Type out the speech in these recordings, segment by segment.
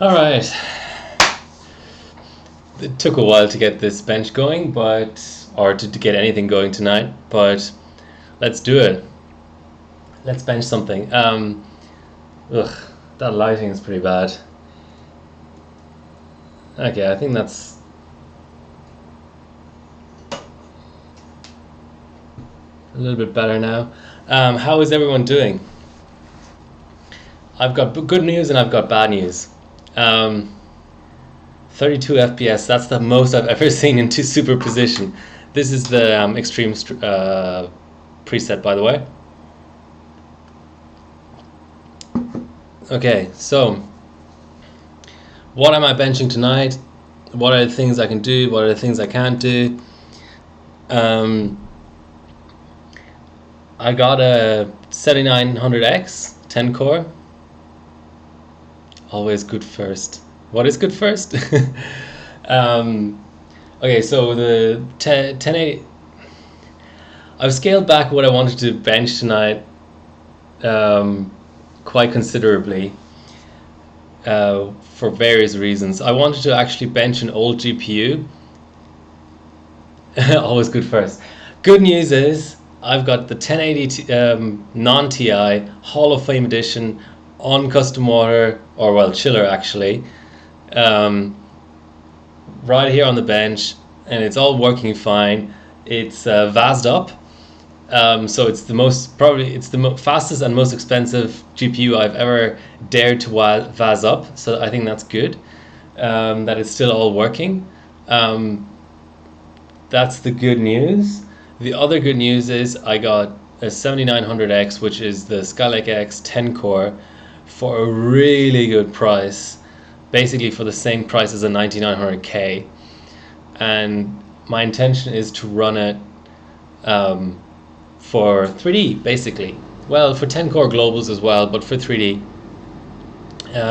All right. It took a while to get this bench going, or to get anything going tonight, but let's do it. Let's bench something. That lighting is pretty bad. Okay, I think that's a little bit better now. How is everyone doing? I've got good news and I've got bad news. 32 FPS, that's the most I've ever seen in superposition. This is the extreme preset, by the way. Okay, so what am I benching tonight? What are the things I can do? What are the things I can't do? I got a 7900X 10 core. Always good first. What is good first? Okay, so the 1080. I've scaled back what I wanted to bench tonight quite considerably for various reasons. I wanted to actually bench an old GPU. Always good first. Good news is I've got the 1080 non-TI Hall of Fame edition on custom water, or well, chiller actually, right here on the bench, and it's all working fine. It's VAS'd up, so it's the fastest and most expensive GPU I've ever dared to VAS up. So I think that's good, that it's still all working. That's the good news. The other good news is I got a 7900X, which is the Skylake X 10 core, for a really good price, basically for the same price as a 9900K. And my intention is to run it for 3D, basically. Well, for 10 core globals as well, but for 3D.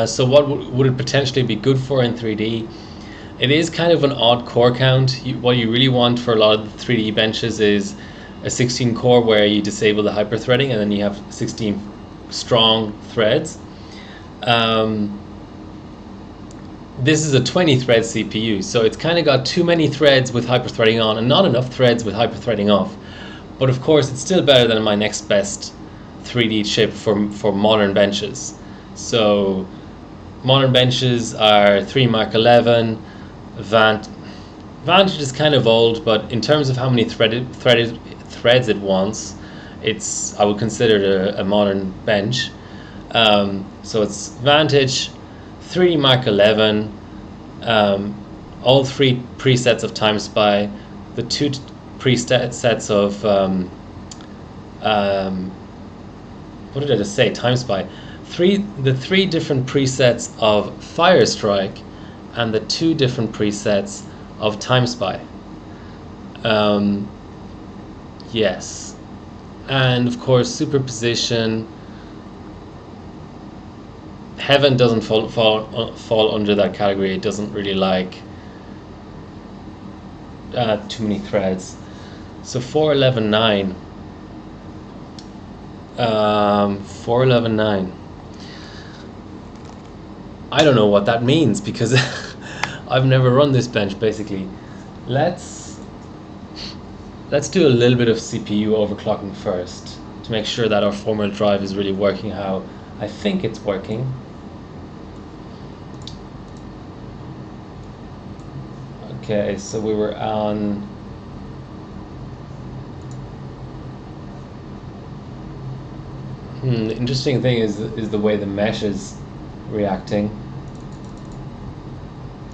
So what would it potentially be good for in 3D? It is kind of an odd core count. What you really want for a lot of the 3D benches is a 16 core where you disable the hyperthreading, and then you have 16 strong threads. This is a 20 thread CPU, so it's kind of got too many threads with hyperthreading on and not enough threads with hyperthreading off. But of course, it's still better than my next best 3D chip for modern benches. So modern benches are 3 Mark 11. Vantage is kind of old, but in terms of how many threads it wants, I would consider it a modern bench. So it's Vantage, 3D Mark 11, all 3 presets of time spy, the 2 presets of what did I just say? Time spy. The 3 different presets of Fire Strike, and the 2 different presets of Time Spy. Yes, and of course superposition. Heaven doesn't fall under that category. It doesn't really like too many threads. So 411.9. 411.9. I don't know what that means because I've never run this bench. Basically, let's do a little bit of CPU overclocking first to make sure that our 4-mil drive is really working how I think it's working. Okay, so we were on the interesting thing is the way the mesh is reacting.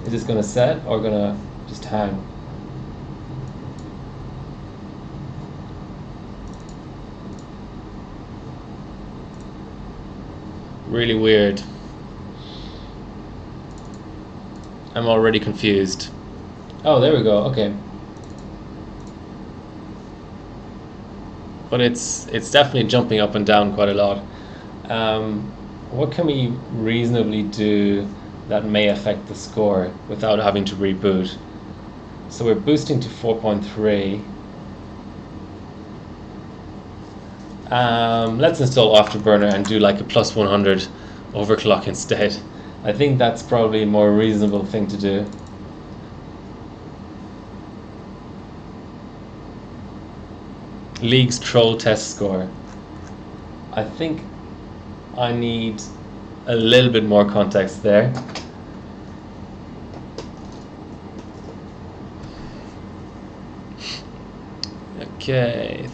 Is this gonna set or gonna just hang? Really weird. I'm already confused. Oh, there we go. Okay. But it's definitely jumping up and down quite a lot. What can we reasonably do that may affect the score without having to reboot? So we're boosting to 4.3. Let's install Afterburner and do like a +100 overclock instead. I think that's probably a more reasonable thing to do. League's troll test score. I think I need a little bit more context there. Okay,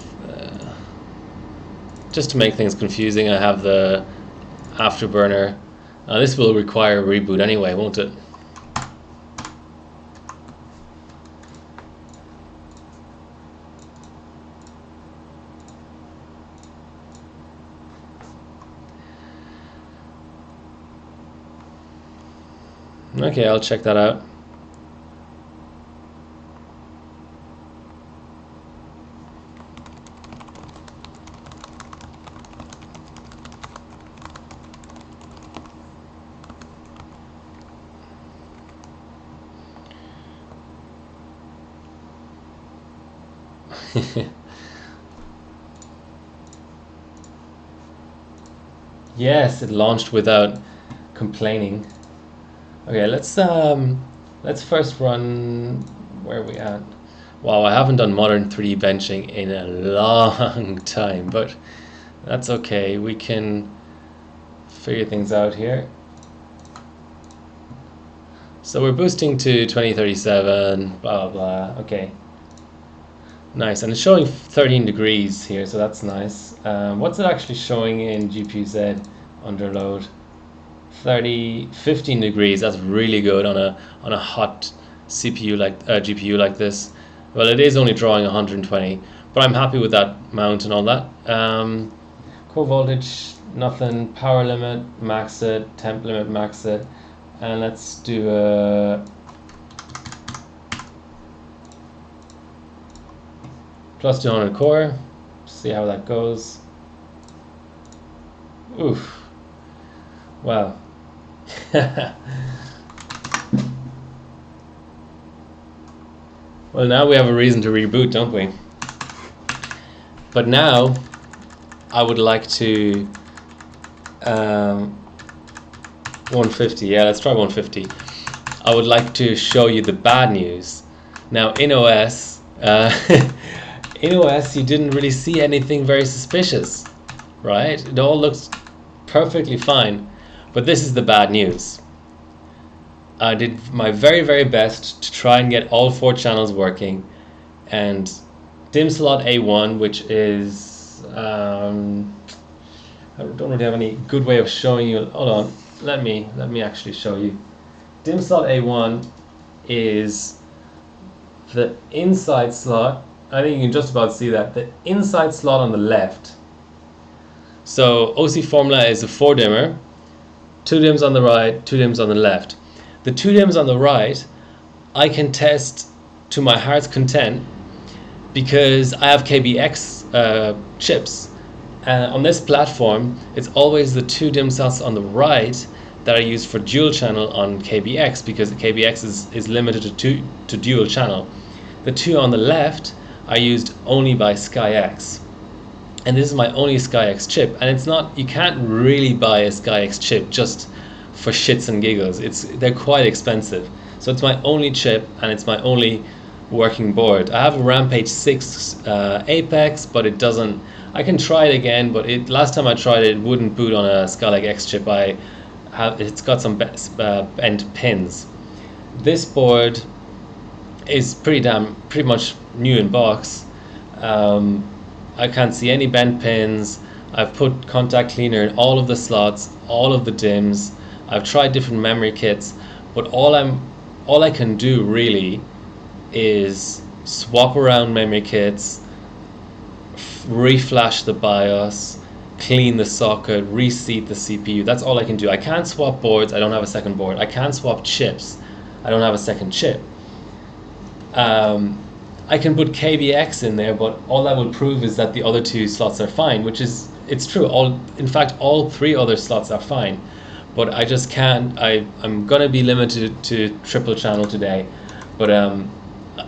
just to make things confusing, I have the Afterburner. This will require a reboot anyway, won't it? Okay, I'll check that out. Yes, it launched without complaining. Okay, let's first run. Where are we at? Wow, I haven't done modern 3D benching in a long time, but that's okay. We can figure things out here. So we're boosting to 2037, blah blah blah. Okay. Nice, and it's showing 13 degrees here, so that's nice. What's it actually showing in GPU-Z under load? 15 degrees. That's really good on a hot CPU like GPU like this. Well, it is only drawing 120, but I'm happy with that mount and all that. Core voltage, nothing. Power limit, max it. Temp limit, max it. And let's do a plus 200 core, see how that goes. Oof. Wow. Well, now we have a reason to reboot, don't we? But now I would like to 150. Yeah, let's try 150. I would like to show you the bad news. Now in OS in OS, you didn't really see anything very suspicious, right? It all looks perfectly fine, but this is the bad news. I did my very, very best to try and get all 4 channels working, and dim slot A1, which is I don't really have any good way of showing you. Hold on, let me actually show you. Dim slot A1 is the inside slot. I think you can just about see that. The inside slot on the left. So OC formula is a 4 dimmer, 2 dims on the right, 2 dims on the left. The 2 dims on the right, I can test to my heart's content because I have KBX chips. On this platform, it's always the 2 dim slots on the right that I use for dual channel on KBX, because the KBX is limited to dual channel. The 2 on the left are used only by SkyX, and this is my only SkyX chip. And it's not, you can't really buy a SkyX chip just for shits and giggles. They're quite expensive, so it's my only chip and it's my only working board. I have a Rampage 6 Apex, but it doesn't. I can try it again, but last time I tried it, it wouldn't boot on a Skylake X chip. It's got some bent pins. This board is pretty much new in box. I can't see any bent pins. I've put contact cleaner in all of the slots, all of the DIMMs. I've tried different memory kits, but all I can do really is swap around memory kits, reflash the BIOS, clean the socket, reseat the CPU. That's all I can do. I can't swap boards. I don't have a second board. I can't swap chips. I don't have a second chip. I can put KBX in there, but all that will prove is that the other 2 slots are fine, which is, it's true. In fact, all 3 other slots are fine, but I just can't. I'm gonna be limited to triple channel today, but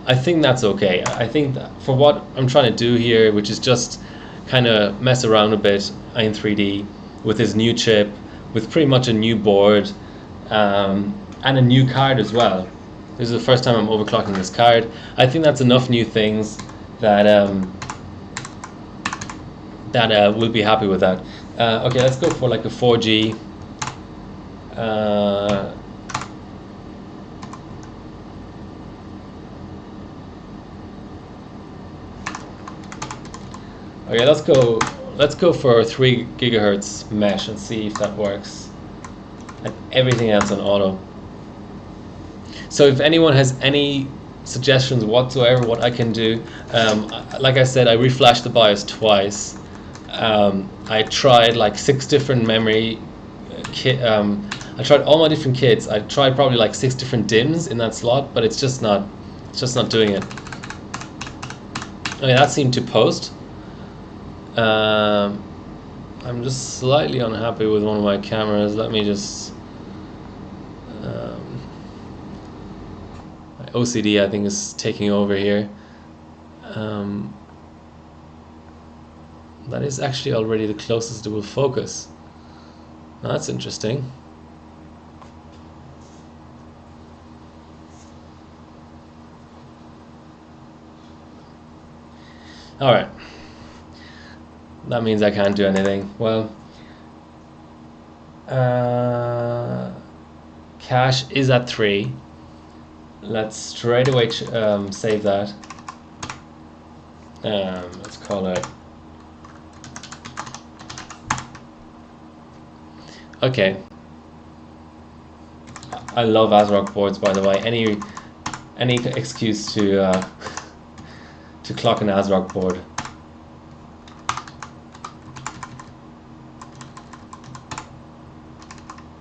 I think that's okay. I think that for what I'm trying to do here, which is just kind of mess around a bit in 3D with this new chip, with pretty much a new board, and a new card as well. This is the first time I'm overclocking this card. I think that's enough new things that we'll be happy with that. Okay, let's go for like a 4G. Okay, let's go for 3 gigahertz mesh and see if that works. And everything else on auto. So if anyone has any suggestions whatsoever what I can do, like I said, I reflashed the BIOS twice. I tried like 6 different memory kit. I tried all my different kits. I tried probably like 6 different DIMMs in that slot, but it's just not doing it. Okay, that seemed to post. I'm just slightly unhappy with one of my cameras. Let me just my OCD I think is taking over here. That is actually already the closest it will focus. Now, that's interesting. Alright. That means I can't do anything. Well, cache is at 3. Let's straight away save that. Let's call it. Okay. I love ASRock boards, by the way. Any excuse to clock an ASRock board.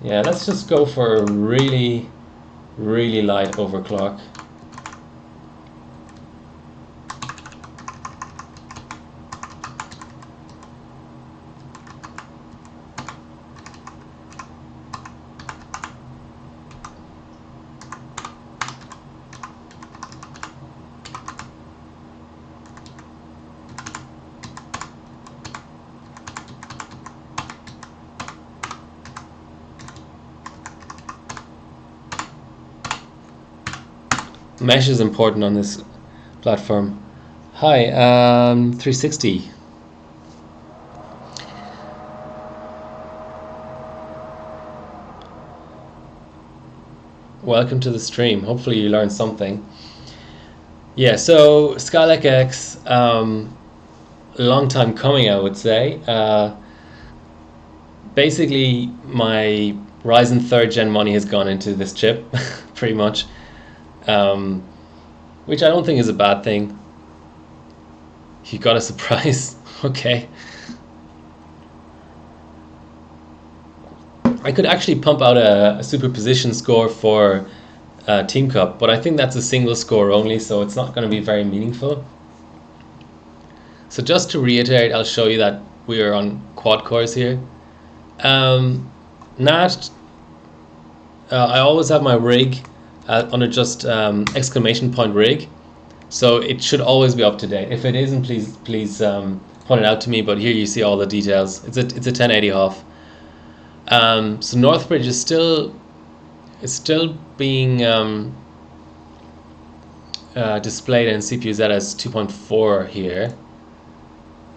Yeah, let's just go for a really, really light overclock. Mesh is important on this platform. Hi, 360. Welcome to the stream. Hopefully you learned something. Yeah, so Skylake X, long time coming, I would say. Basically, my Ryzen 3rd gen money has gone into this chip, pretty much. Which I don't think is a bad thing. You got a surprise. Okay. I could actually pump out a superposition score for Team Cup, but I think that's a single score only, so it's not going to be very meaningful. So just to reiterate, I'll show you that we are on quad cores here. NAT, I always have my rig under just exclamation point rig, so it should always be up to date. If it isn't, please point it out to me, but here you see all the details. It's a 1080 HoF. So Northbridge is still being displayed in CPU-Z as 2.4 here,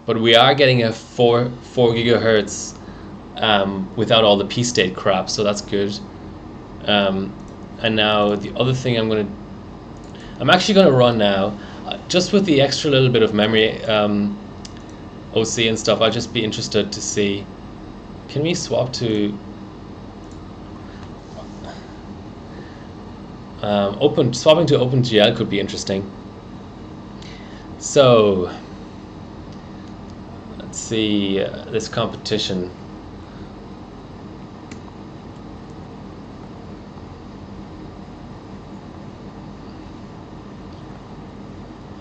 but we are getting a 4 gigahertz without all the p-state crap, so that's good. And now the other thing I'm actually gonna run now, just with the extra little bit of memory OC and stuff. I'll just be interested to see. Can we swap to swapping to OpenGL could be interesting. So let's see this competition.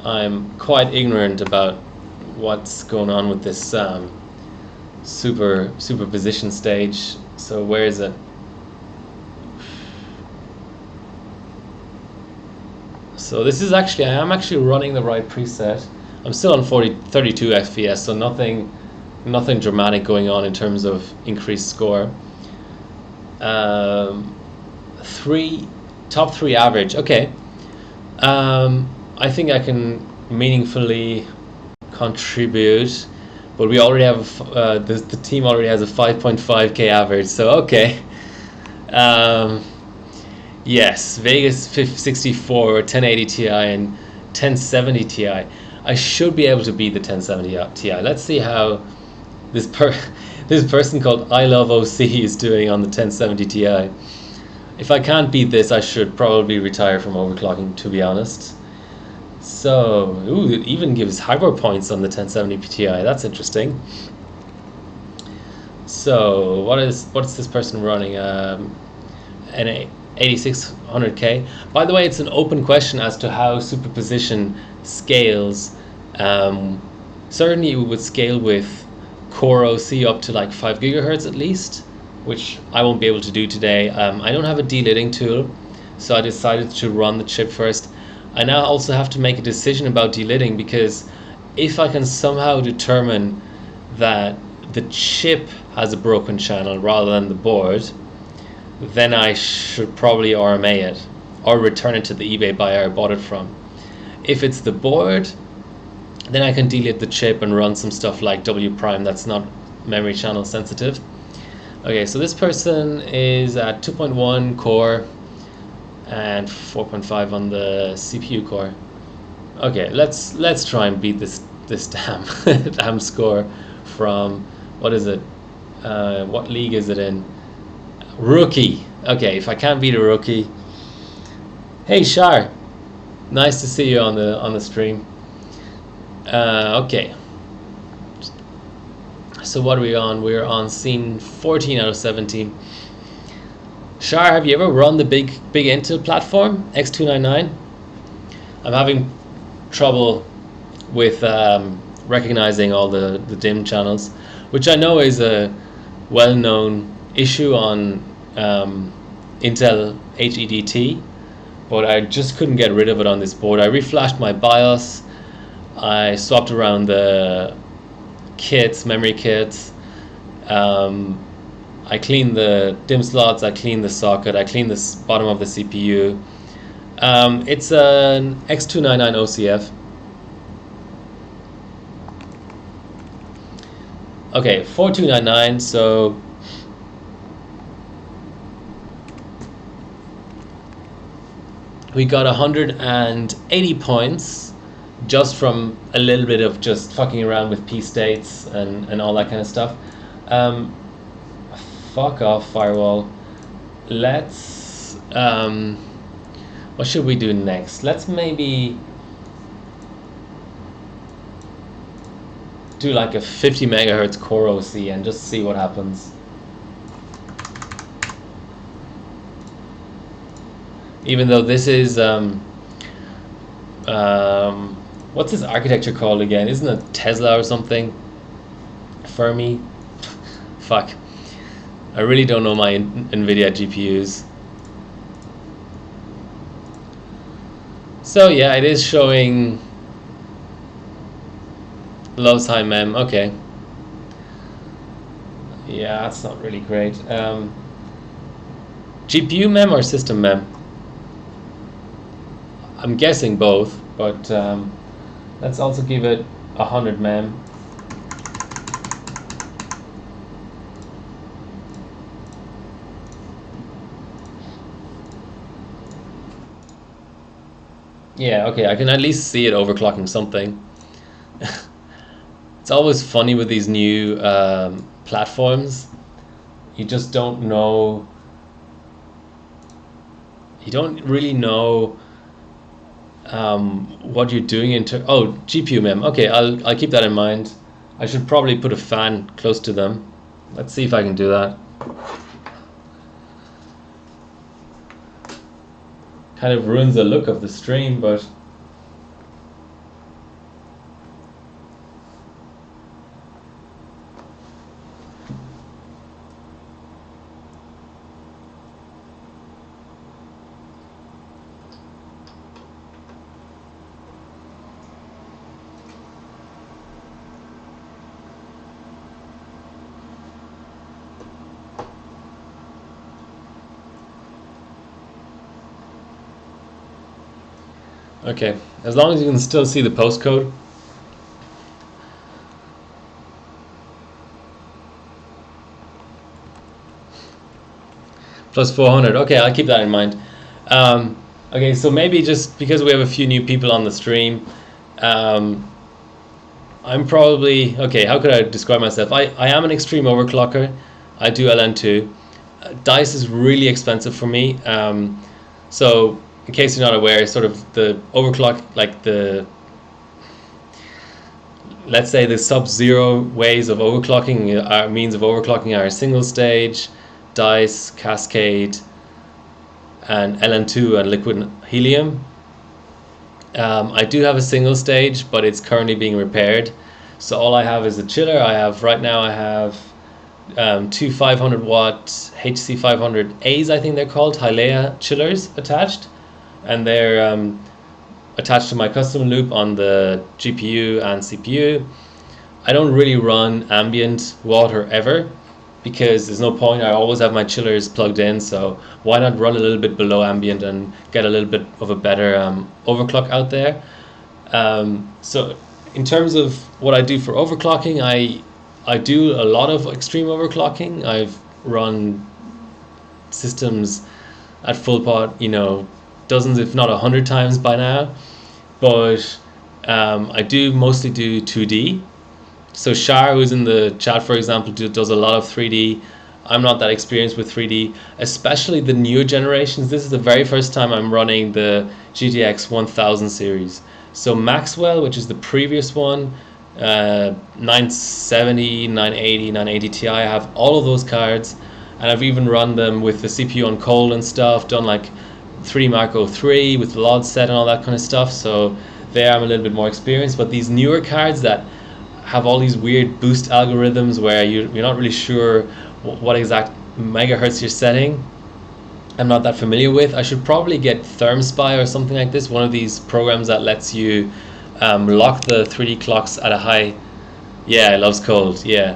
I'm quite ignorant about what's going on with this superposition stage. So where is it? So this is actually, I am actually running the right preset. I'm still on 32 FPS, so nothing dramatic going on in terms of increased score. top three average. Okay. I think I can meaningfully contribute, but we already have the team already has a 5.5k average. So okay. Yes, Vegas 64 or 1080 Ti and 1070 Ti. I should be able to beat the 1070 Ti. Let's see how this this person called I Love OC is doing on the 1070 Ti. If I can't beat this, I should probably retire from overclocking, to be honest. So, ooh, it even gives hyper points on the 1070 Ti. That's interesting. So, what's this person running? An 8600K. By the way, it's an open question as to how superposition scales. Certainly, it would scale with Core OC up to like 5 gigahertz at least, which I won't be able to do today. I don't have a delidding tool, so I decided to run the chip first. I now also have to make a decision about delidding, because if I can somehow determine that the chip has a broken channel rather than the board, then I should probably RMA it or return it to the eBay buyer I bought it from. If it's the board, then I can delete the chip and run some stuff like W prime that's not memory channel sensitive. Okay, so this person is at 2.1 core and 4.5 on the CPU core. Okay, let's try and beat this damn damn score from, what is it? What league is it in? Rookie. Okay, if I can't beat a rookie. Hey Shar, nice to see you on the stream. Okay. So what are we on? We're on scene 14 out of 17. Shar, have you ever run the big Intel platform, X299? I'm having trouble with recognizing all the DIMM channels, which I know is a well-known issue on Intel HEDT, but I just couldn't get rid of it on this board. I reflashed my BIOS, I swapped around the kits, memory kits, I cleaned the DIMM slots, I cleaned the socket, I cleaned the bottom of the CPU. It's an X299 OCF. Okay, 4299, so we got 180 points just from a little bit of just fucking around with P states and all that kind of stuff. Fuck off, firewall. Let's what should we do next? Let's maybe do like a 50 megahertz core OC and just see what happens. Even though this is what's this architecture called again? Isn't it Tesla or something? Fermi? Fuck. I really don't know my NVIDIA GPUs. So yeah, it is showing loves high mem. Okay. Yeah, that's not really great. GPU mem or system mem? I'm guessing both, but let's also give it 100 mem. Yeah, okay, I can at least see it overclocking something. It's always funny with these new platforms. You just don't know. You don't really know what you're doing oh, GPU mem. Okay, I'll keep that in mind. I should probably put a fan close to them. Let's see if I can do that. Kind of ruins the look of the stream, but Okay, as long as you can still see the postcode. Plus 400. Okay, I'll keep that in mind. Okay, so maybe just because we have a few new people on the stream, um, I'm probably okay. How could I describe myself? I am an extreme overclocker. I do LN2. Dice is really expensive for me. So in case you're not aware, sort of the overclock, like the, let's say the sub-zero ways of overclocking, are means of overclocking are single stage, dice, cascade, and LN2 and liquid helium. I do have a single stage, but it's currently being repaired. So all I have is a chiller. I have two 500 watt HC 500As, I think they're called, Hilea chillers attached, and they're attached to my custom loop on the GPU and CPU. I don't really run ambient water ever because there's no point. I always have my chillers plugged in, so why not run a little bit below ambient and get a little bit of a better overclock out there. So in terms of what I do for overclocking, I do a lot of extreme overclocking. I've run systems at full pot, dozens if not 100 times by now, but I do mostly do 2D. So Shar, who's in the chat, for example, does a lot of 3D. I'm not that experienced with 3D, especially the newer generations. This is the very first time I'm running the GTX 1000 series. So Maxwell, which is the previous one, 970, 980, 980 Ti, I have all of those cards, and I've even run them with the CPU on cold and stuff, done like 3 Marco 3 with the LOD set and all that kind of stuff. So there I'm a little bit more experienced, but these newer cards that have all these weird boost algorithms where you're not really sure what exact megahertz you're setting, I'm not that familiar with. I should probably get ThermSpy or something like this, one of these programs that lets you lock the 3D clocks at a high. Yeah, it loves cold. Yeah,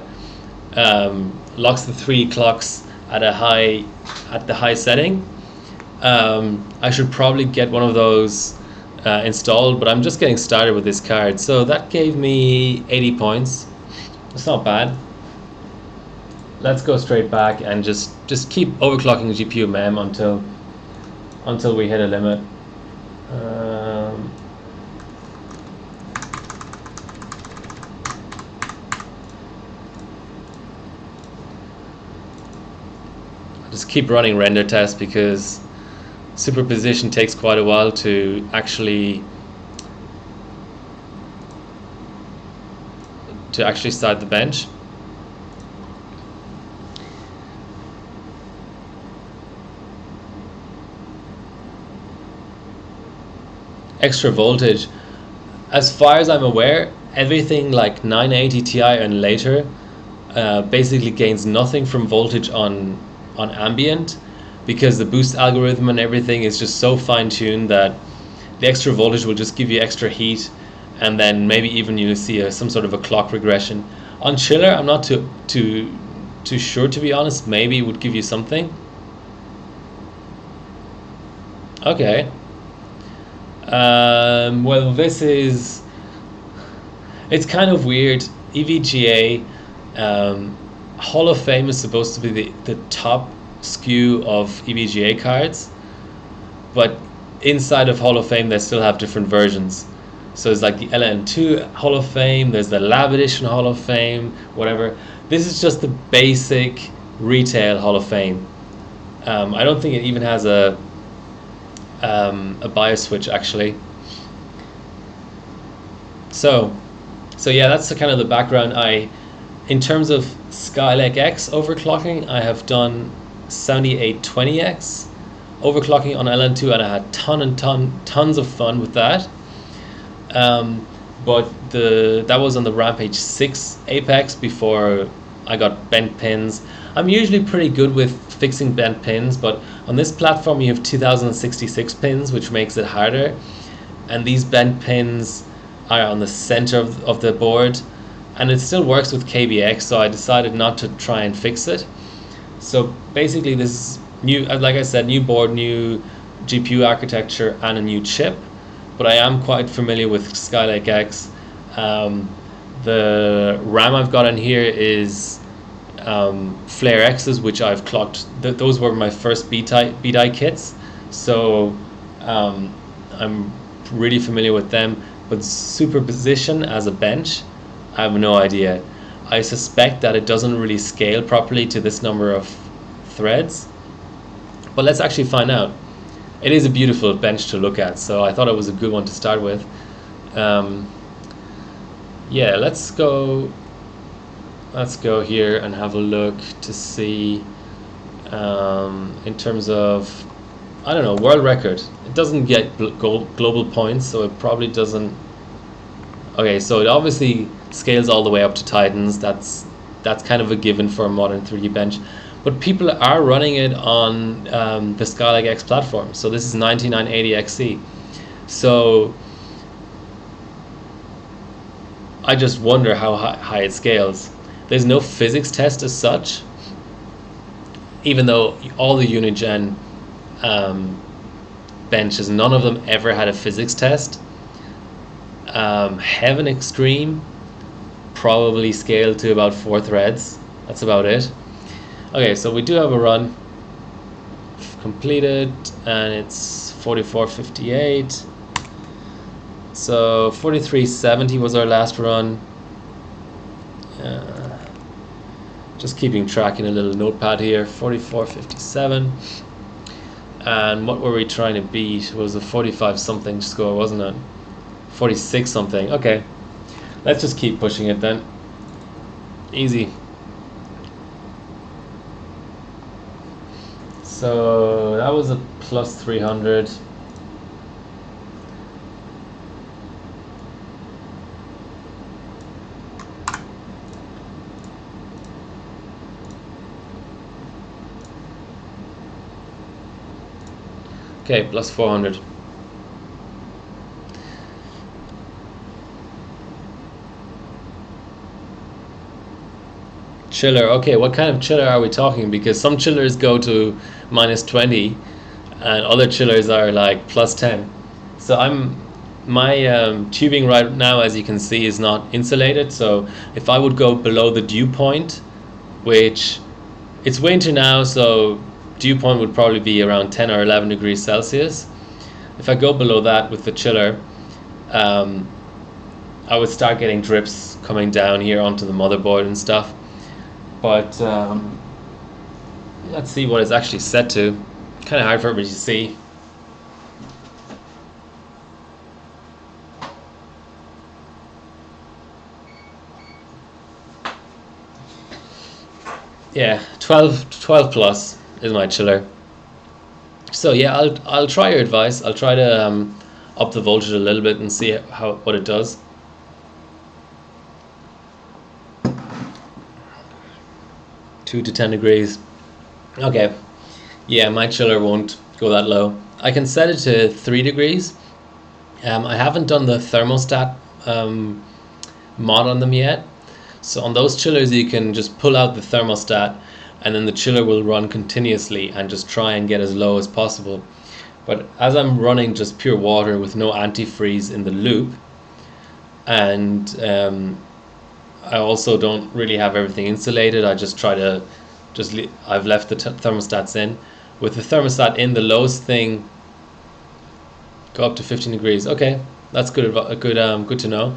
locks the 3D clocks at the high setting. I should probably get one of those installed, but I'm just getting started with this card. So that gave me 80 points. That's not bad. Let's go straight back and just keep overclocking GPU mem until we hit a limit. Just keep running render tests because superposition takes quite a while to actually start the bench. Extra voltage, as far as I'm aware, everything like 980 Ti and later basically gains nothing from voltage on ambient, because the boost algorithm and everything is just so fine-tuned that the extra voltage will just give you extra heat, and then maybe even you see some sort of a clock regression. On chiller, I'm not too sure, to be honest. Maybe it would give you something. Okay. Well, it's kind of weird. EVGA, Hall of Fame is supposed to be the top SKU of EVGA cards, but inside of Hall of Fame they still have different versions. So it's like the LN2 Hall of Fame, there's the Lab Edition Hall of Fame, whatever. This is just the basic retail Hall of Fame. I don't think it even has a BIOS switch actually. So yeah, that's kind of the background. In terms of Skylake X overclocking, I have done 7820X overclocking on LN2, and I had tons of fun with that. But that was on the Rampage 6 Apex before I got bent pins. I'm usually pretty good with fixing bent pins, but on this platform you have 2066 pins, which makes it harder, and these bent pins are on the center of the board, and it still works with KBX, so I decided not to try and fix it. So basically this is new, like I said, new board, new GPU architecture, and a new chip. but I am quite familiar with Skylake X. The RAM I've got in here is Flare X's, which I've clocked. Those were my first B-die kits, so I'm really familiar with them. But superposition as a bench, I have no idea. I suspect that it doesn't really scale properly to this number of threads, but let's actually find out. It is a beautiful bench to look at, so I thought it was a good one to start with. Yeah, let's go here and have a look to see in terms of, I don't know, world record. It doesn't get global points, so it probably doesn't. Okay, so it obviously scales all the way up to Titans. That's kind of a given for a modern 3D bench. But people are running it on the Skylake X platform. So this is 9980XC. So I just wonder how high it scales. There's no physics test as such, even though all the Unigen benches, none of them ever had a physics test. Heaven Extreme probably scaled to about 4 threads. That's about it. Okay, so we do have a run completed, and it's 44:58. So 43:70 was our last run. Just keeping track in a little notepad here. 44:57. And what were we trying to beat? It was a 45 something score, wasn't it? 46 something. Okay, let's just keep pushing it then. Easy. So that was a plus 300. Okay, plus 400. Chiller. Okay, what kind of chiller are we talking? Because some chillers go to minus 20 and other chillers are like plus 10. So my tubing right now, as you can see, is not insulated. So if I would go below the dew point, which it's winter now, so dew point would probably be around 10 or 11 degrees Celsius. If I go below that with the chiller, I would start getting drips coming down here onto the motherboard and stuff. But let's see what it's actually set to. Kind of hard for me to see. Yeah, 12 plus is my chiller. So yeah, I'll try your advice. I'll try to up the voltage a little bit and see what it does. Two to 10 degrees. Okay. Yeah, my chiller won't go that low. I can set it to 3 degrees. I haven't done the thermostat mod on them yet. So on those chillers you can just pull out the thermostat and then the chiller will run continuously and just try and get as low as possible. But as I'm running just pure water with no antifreeze in the loop, and I also don't really have everything insulated, I just try to I've left the thermostats in. With the thermostat in, the lowest thing go up to 15 degrees. Okay, that's good to know.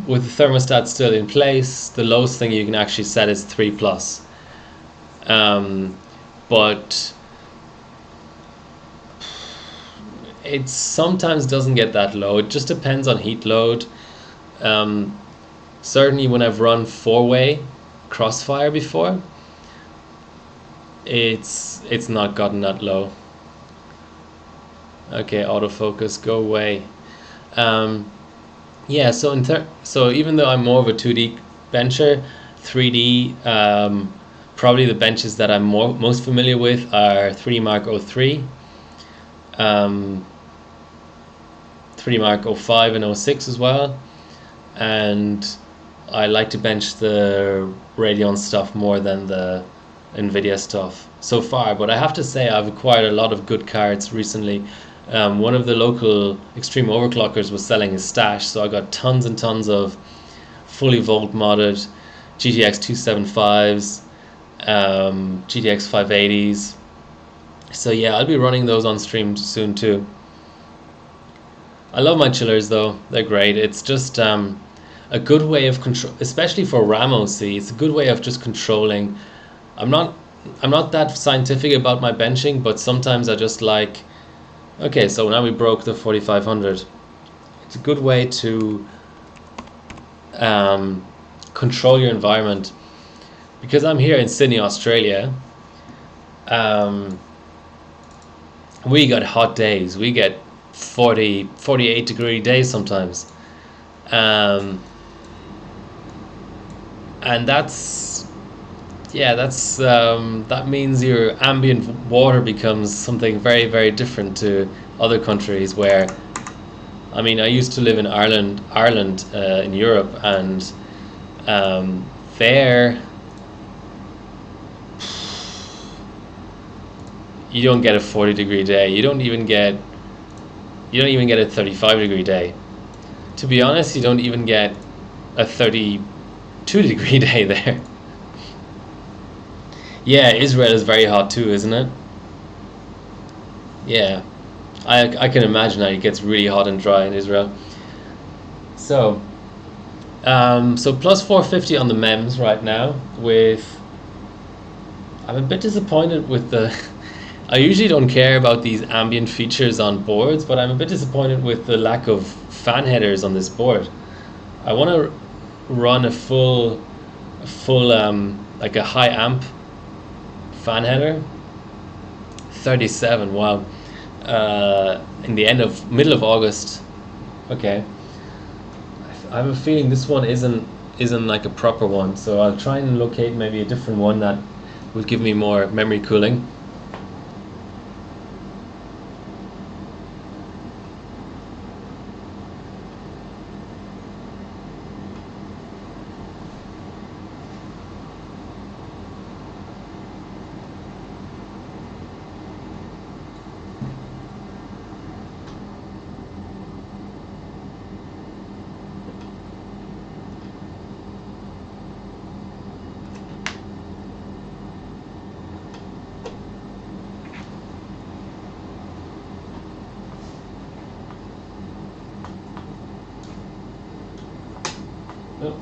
With the thermostat still in place, the lowest thing you can actually set is 3 plus. But it sometimes doesn't get that low. It just depends on heat load. Certainly when I've run 4-way Crossfire before, it's not gotten that low. Okay, autofocus, go away. Yeah, so even though I'm more of a 2D bencher, 3D, probably the benches that I'm most familiar with are 3D Mark 03, 3D Mark 05 and 06 as well, and I like to bench the Radeon stuff more than the Nvidia stuff so far. But I have to say I've acquired a lot of good cards recently. One of the local extreme overclockers was selling his stash, so I got tons and tons of fully volt modded GTX 275s, GTX 580s. So yeah, I'll be running those on stream soon too. I love my chillers though; they're great. It's just a good way of control, especially for RAM OC. It's a good way of just controlling. I'm not that scientific about my benching, but sometimes I just like. Okay, so now we broke the 4500. It's a good way to control your environment. Because I'm here in Sydney, Australia, we got hot days. We get 40, 48 degree days sometimes. And that's, yeah, that means your ambient water becomes something very, very different to other countries where, I mean, I used to live in Ireland in Europe, and there you don't get a 40-degree day. You don't even get a 35-degree day. To be honest, you don't even get a 32-degree day there. Yeah, Israel is very hot too, isn't it? Yeah, I can imagine that it gets really hot and dry in Israel. So, so plus 450 on the MEMS right now. I'm a bit disappointed with the. I usually don't care about these ambient features on boards, but I'm a bit disappointed with the lack of fan headers on this board. I want to run a full like a high amp fan header. 37. Wow. In the middle of August. Okay. I have a feeling this one isn't like a proper one, so I'll try and locate maybe a different one that will give me more memory cooling. Oh.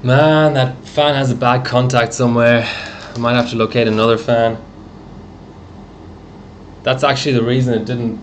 Man, that fan has a bad contact somewhere. I might have to locate another fan. That's actually the reason it didn't.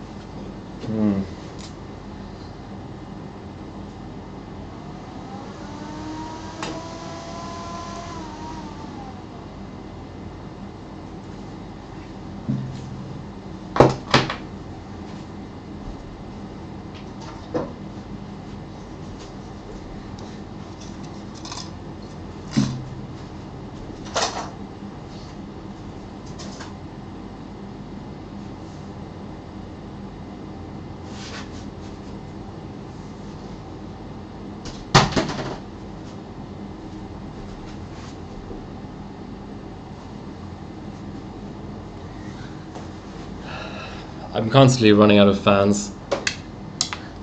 I'm constantly running out of fans.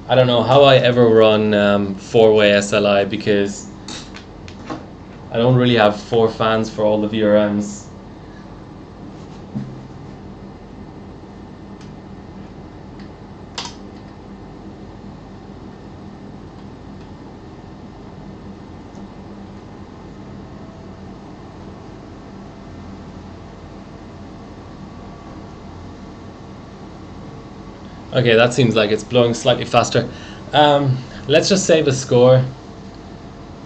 I don't know how I ever run 4-way SLI, because I don't really have 4 fans for all the VRMs. Okay, that seems like it's blowing slightly faster. Let's just save a score.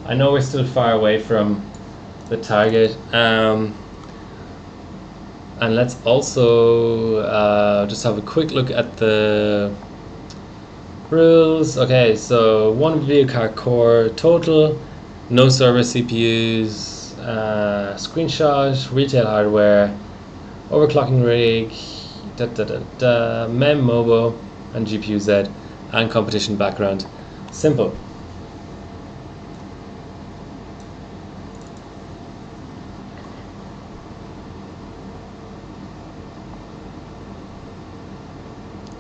I know we're still far away from the target. And let's also just have a quick look at the rules. Okay, so 1 video card core total, no server CPUs, screenshot, retail hardware, overclocking rig, mem mobo, and GPU Z, and competition background. Simple.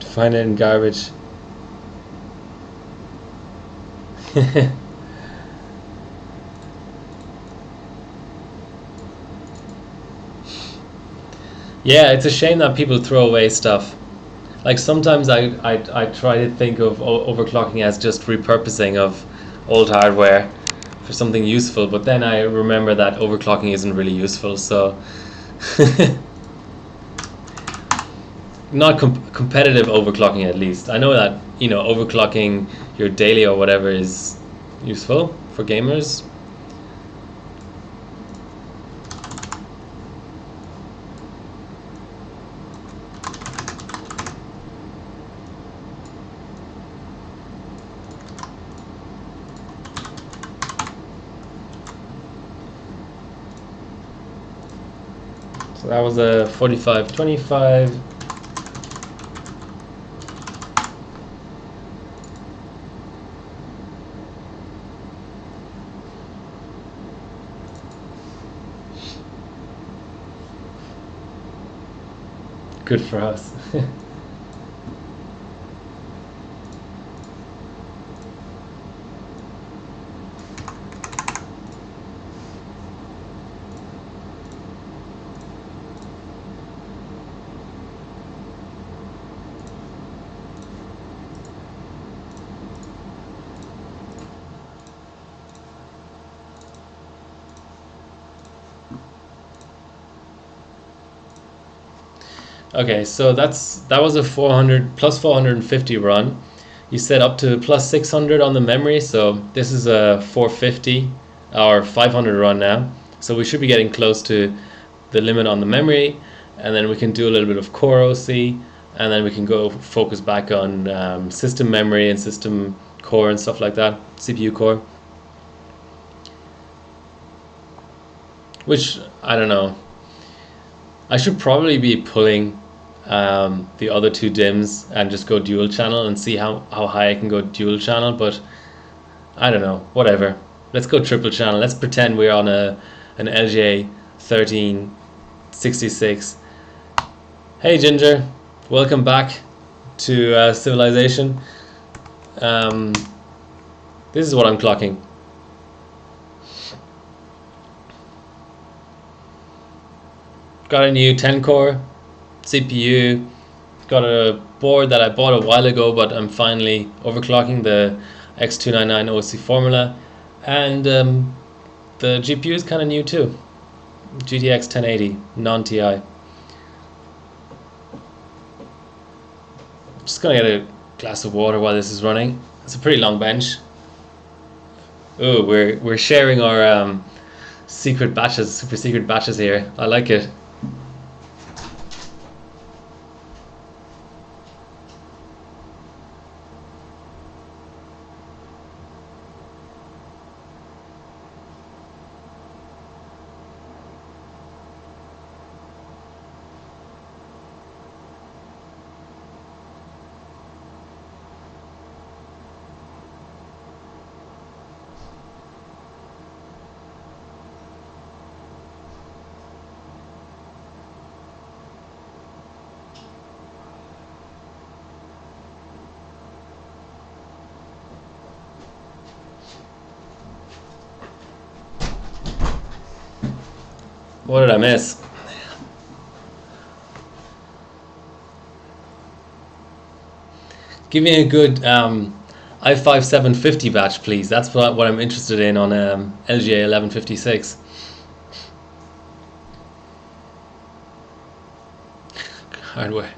Find it in garbage. Yeah, it's a shame that people throw away stuff. Like sometimes I try to think of overclocking as just repurposing of old hardware for something useful, but then I remember that overclocking isn't really useful, so not competitive overclocking at least. I know that, you know, overclocking your daily or whatever is useful for gamers. So that was a 45-25. Good for us. Okay, so that was a 400 plus 450 run. You set up to plus 600 on the memory, so this is a 450 or 500 run now. So we should be getting close to the limit on the memory, and then we can do a little bit of core OC, and then we can go focus back on system memory and system core and stuff like that, CPU core. Which, I don't know. I should probably be pulling the other 2 DIMMs and just go dual channel and see how high I can go dual channel, but I don't know, whatever. Let's go triple channel. Let's pretend we're on an LJ 1366. Hey Ginger, welcome back to Civilization. This is what I'm clocking. Got a new 10 core CPU, got a board that I bought a while ago, but I'm finally overclocking the X299 OC formula, and the GPU is kind of new too, GTX 1080 non-TI. Just gonna get a glass of water while this is running. It's a pretty long bench. Oh, we're sharing our secret batches, super secret batches here. I like it. What did I miss? Give me a good i5 750 batch, please. That's what I'm interested in on LGA 1156. Hardware.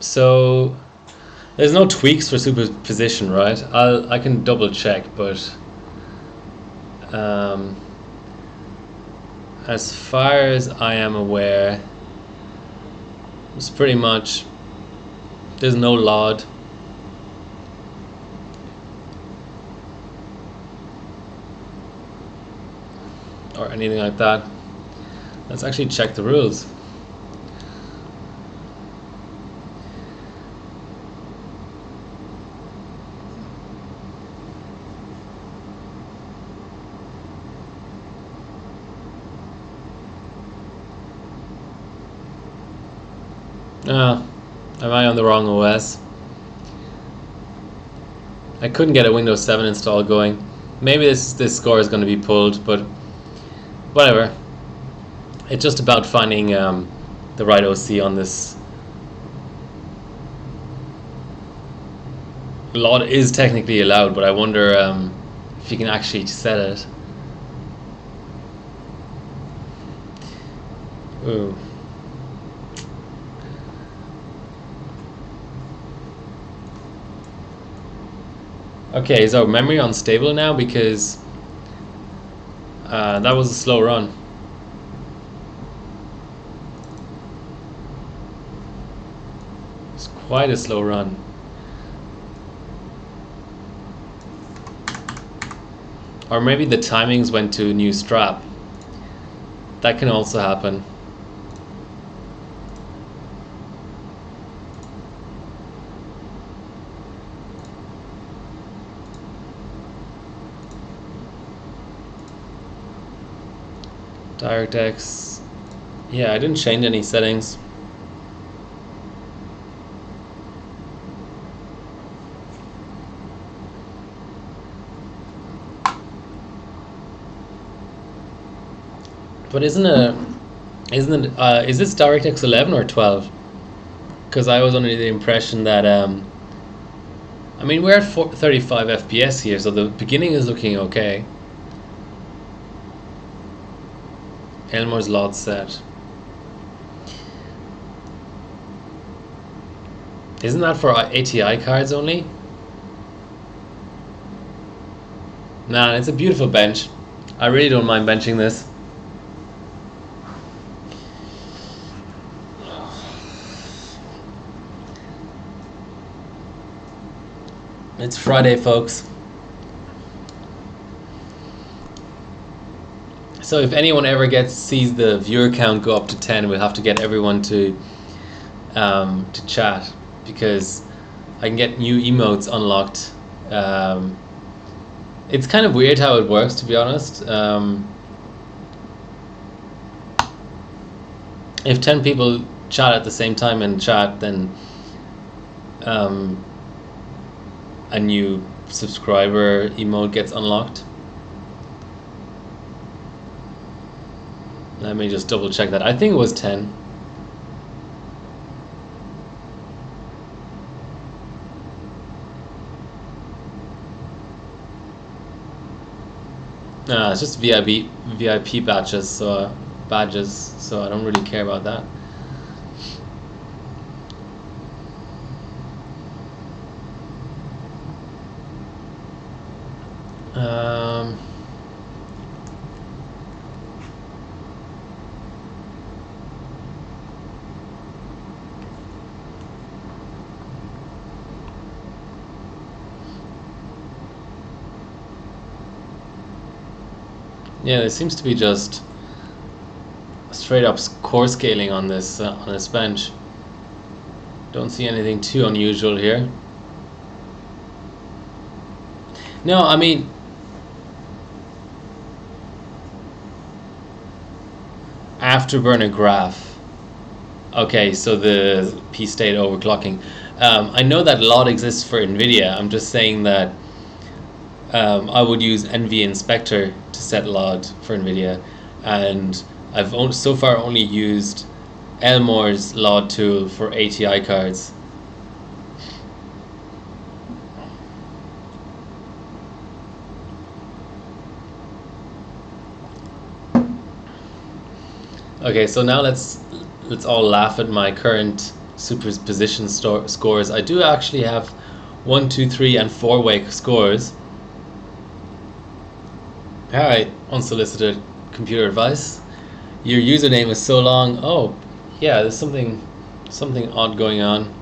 So there's no tweaks for superposition, right? I can double check, but as far as I am aware, it's pretty much, there's no LOD. Or anything like that. Let's actually check the rules. Am I on the wrong OS? I couldn't get a Windows 7 install going. Maybe this score is going to be pulled, but whatever. It's just about finding the right OC on this. LOD is technically allowed, but I wonder if you can actually set it. Ooh. Okay, is our memory unstable now? Because that was a slow run. It's quite a slow run. Or maybe the timings went to a new strap. That can also happen. DirectX. Yeah, I didn't change any settings. But is this DirectX 11 or 12? Because I was under the impression that I mean, we're at 35 FPS here, so the beginning is looking okay. Elmore's LOD set. Isn't that for ATI cards only? Nah, it's a beautiful bench. I really don't mind benching this. It's Friday, folks. So if anyone ever sees the viewer count go up to 10, we'll have to get everyone to chat, because I can get new emotes unlocked. It's kind of weird how it works, to be honest. If 10 people chat at the same time in chat, then a new subscriber emote gets unlocked. Let me just double check that. I think it was 10. It's just VIP badges, so I don't really care about that. Yeah, there seems to be just straight up core scaling on this bench. Don't see anything too unusual here. No, I mean, afterburner graph. Okay, so the P-state overclocking. I know that a lot exists for NVIDIA. I'm just saying that I would use NV Inspector to set LOD for NVIDIA, and I've so far only used Elmore's LOD tool for ATI cards. Okay, so now let's all laugh at my current superposition scores. I do actually have 1, 2, 3, and 4-way scores. Alright, unsolicited computer advice. Your username is so long. Oh, yeah, there's something odd going on.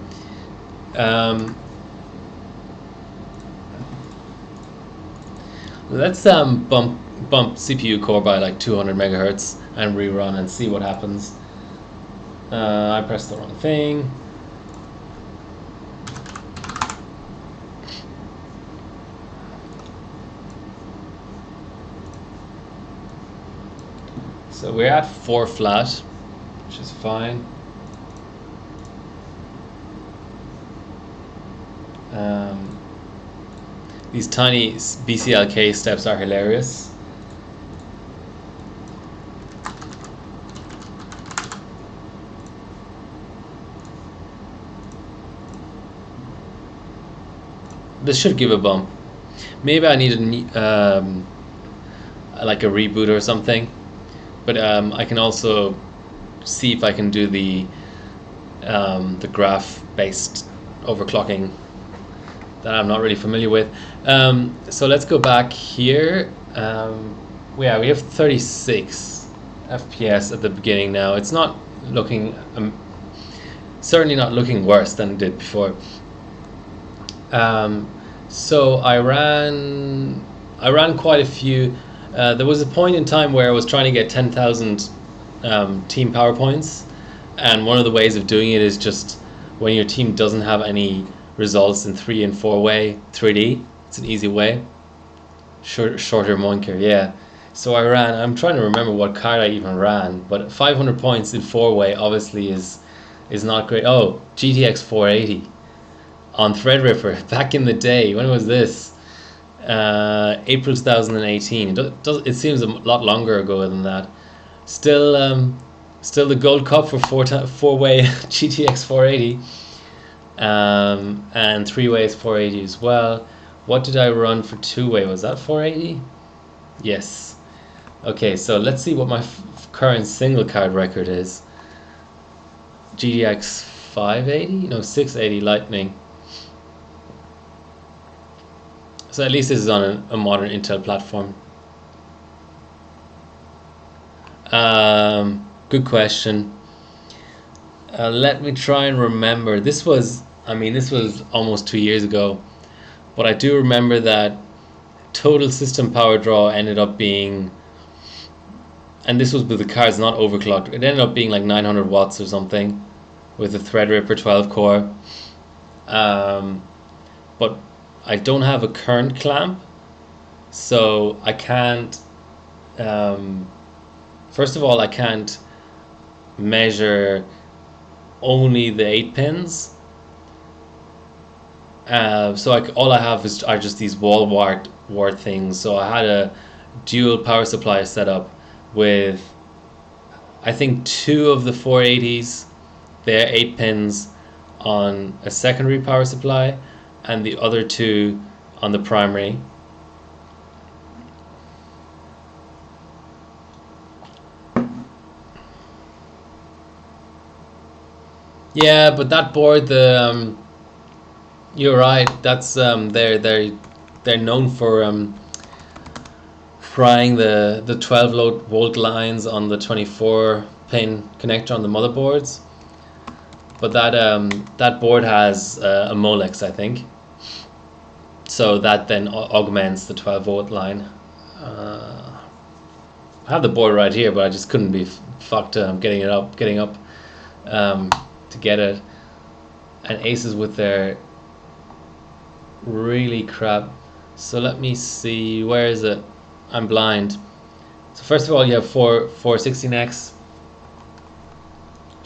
Let's bump CPU core by like 200 megahertz and rerun and see what happens. I pressed the wrong thing. So we're at 4 flat, which is fine. These tiny BCLK steps are hilarious. This should give a bump. Maybe I need like a reboot or something. But I can also see if I can do the graph-based overclocking that I'm not really familiar with. So let's go back here. Yeah, we have 36 FPS at the beginning now. It's not looking, certainly not looking worse than it did before. So I ran quite a few. There was a point in time where I was trying to get 10,000 team PowerPoints, and one of the ways of doing it is just when your team doesn't have any results in 3 and 4-way 3D. It's an easy way. Shorter Moinker, yeah. So I'm trying to remember what card I even ran, but 500 points in 4-way obviously is not great. Oh, GTX 480 on Threadripper back in the day. When was this? April 2018. It seems a lot longer ago than that. Still the gold cup for 4-way GTX 480, and 3-ways 480 as well. What did I run for 2-way? Was that 480? Yes. Okay, so let's see what my current single card record is. GTX 580? No, 680 Lightning. So at least this is on a modern Intel platform. Good question. Let me try and remember. This was almost 2 years ago, but I do remember that total system power draw ended up being, and this was with the cards not overclocked, it ended up being like 900 watts or something with the Threadripper 12 core. But I don't have a current clamp, so I can't, first of all, I can't measure only the 8 pins. All I have are just these wall wart things. So I had a dual power supply set up with, I think, 2 of the 480s, they're 8 pins on a secondary power supply, and the other 2 on the primary. Yeah, but that board, you're right. That's they're known for frying the 12 volt lines on the 24 pin connector on the motherboards. But that board has a Molex, I think. So that then augments the 12 volt line. I have the board right here, but I just couldn't be fucked getting up to get it. And Aces with their really crap. So let me see, where is it? I'm blind. So first of all, you have 416X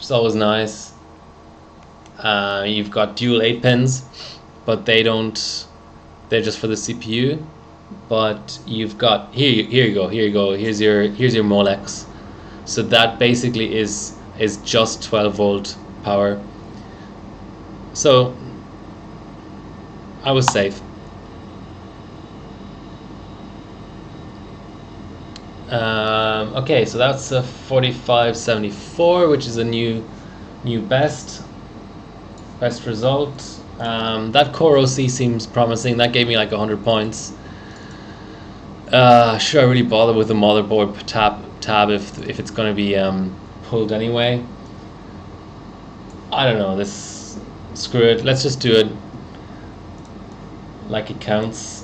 It's always nice. You've got dual 8 pins, but they're just for the CPU. But you've got here you go. Here's your Molex. So that basically is just 12-volt power. So I was safe. Okay, so that's a 4574, which is a new best result. That Core OC seems promising. That gave me like 100 points. Should I really bother with the motherboard tab if it's going to be pulled anyway? I don't know. Screw it. Let's just do it like it counts.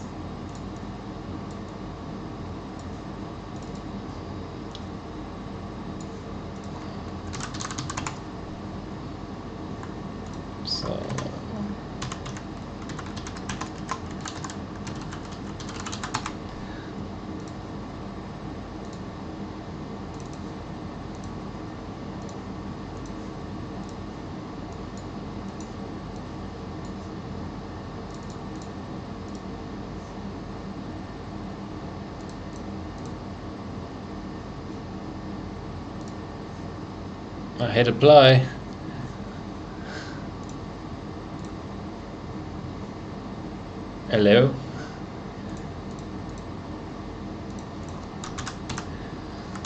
So I hit apply. Hello.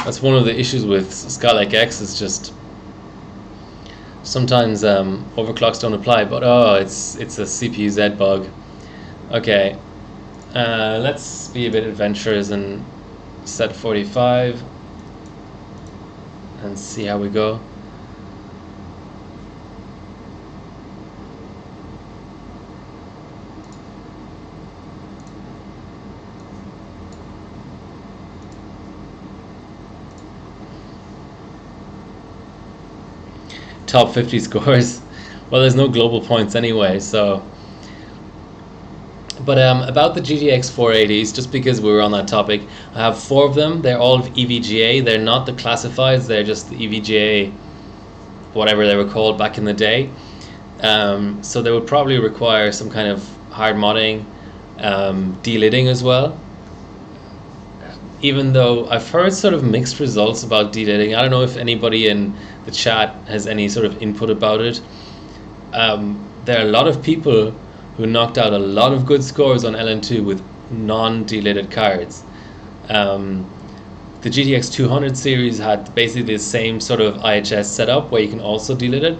That's one of the issues with Skylake X, is just sometimes overclocks don't apply, but it's a CPU Z bug. Okay, let's be a bit adventurous and set 45 and see how we go. Top 50 scores. Well, there's no global points anyway, so. But about the GTX 480s, just because we were on that topic, I have 4 of them. They're all EVGA. They're not the classifieds. They're just the EVGA, whatever they were called back in the day. So they would probably require some kind of hard modding, delidding as well. Even though I've heard sort of mixed results about delidding. I don't know if anybody in the chat has any sort of input about it. There are a lot of people who knocked out a lot of good scores on LN2 with non-delidded cards. The GTX 200 series had basically the same sort of IHS setup where you can also delid it.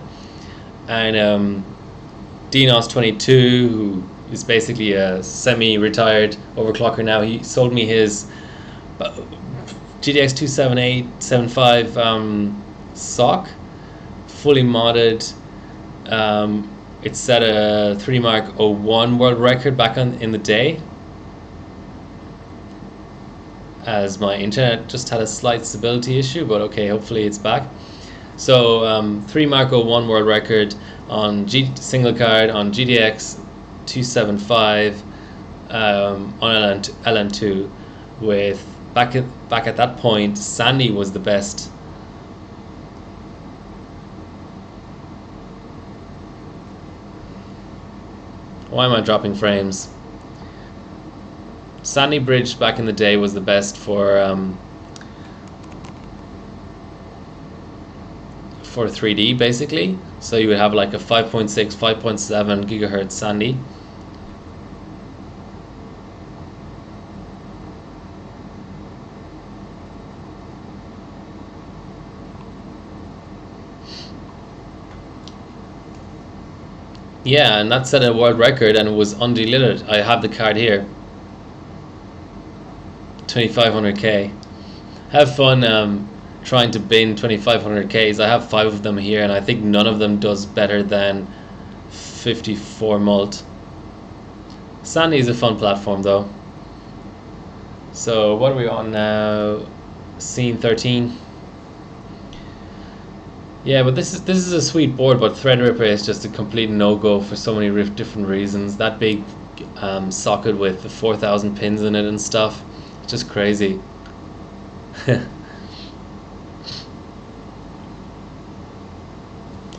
And DNOS22, who is basically a semi-retired overclocker now, he sold me his GTX 27875 SOC, fully modded. It set a 3 Mark 01 world record back in the day, as my internet just had a slight stability issue, but okay, hopefully it's back. So 3 Mark 01 world record on single card on GTX 275 on LN2 with back at that point Sandy was the best. Why am I dropping frames? Sandy Bridge back in the day was the best for 3D basically. So you would have like a 5.6, 5.7 gigahertz Sandy. Yeah, and that set a world record and it was undelidded. I have the card here. 2500K. Have fun trying to bin 2500Ks. I have 5 of them here and I think none of them does better than 54 mult. Sandy is a fun platform though. So what are we on now? Scene 13. Yeah, but this is a sweet board, but Threadripper is just a complete no-go for so many different reasons. That big socket with the 4,000 pins in it and stuff, it's just crazy.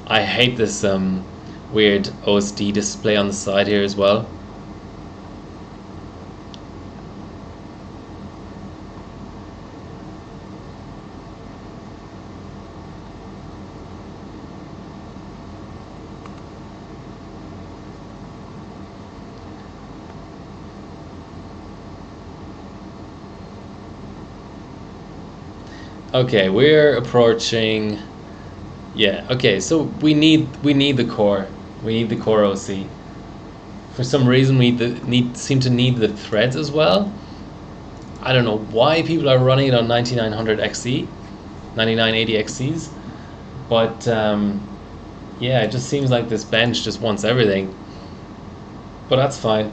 I hate this weird OSD display on the side here as well. Okay, we're approaching. Yeah. Okay, so we need the core. We need the core OC. For some reason, we seem to need the threads as well. I don't know why people are running it on 9900 XE, 9980 XCs, but yeah, it just seems like this bench just wants everything. But that's fine.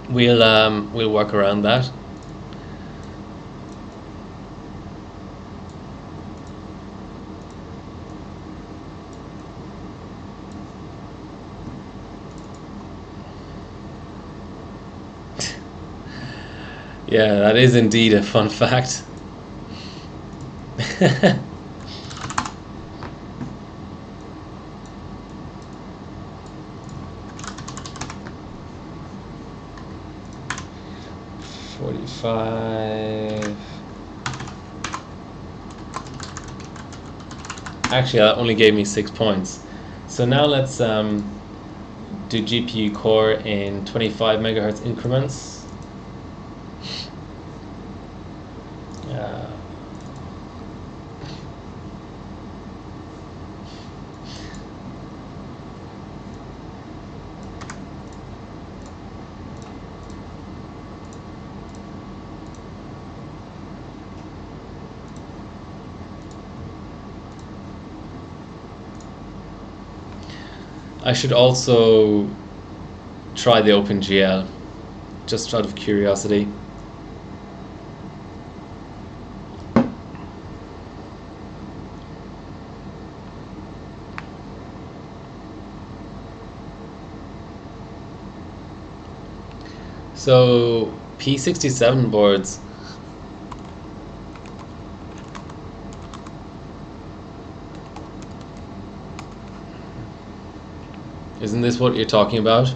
We'll work around that. Yeah, that is indeed a fun fact. $45. Actually, that only gave me 6 points. So now let's do GPU core in 25 megahertz increments. I should also try the OpenGL, just out of curiosity. So P67 boards. Isn't this what you're talking about?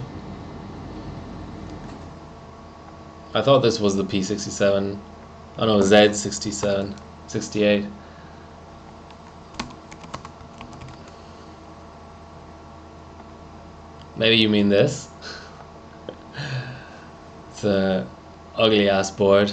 I thought this was the P67. Oh no, Z67, 68. Maybe you mean this? It's a ugly ass board.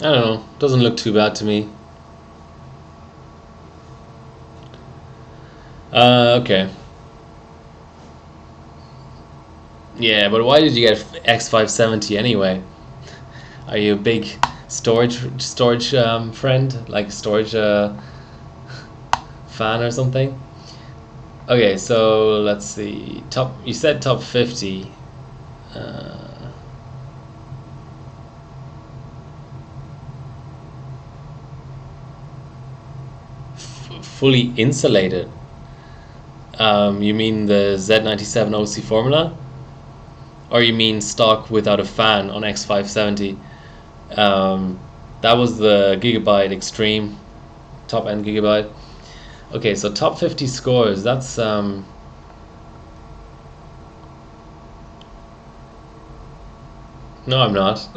I don't know, doesn't look too bad to me. Okay. Yeah, but why did you get X570 anyway? Are you a big storage friend, like storage fan or something? Okay, so let's see. Top. You said top 50. Fully insulated. You mean the Z97 OC formula? Or you mean stock without a fan on X570? That was the Gigabyte Extreme, top end Gigabyte. Okay, so top 50 scores. That's no, I'm not.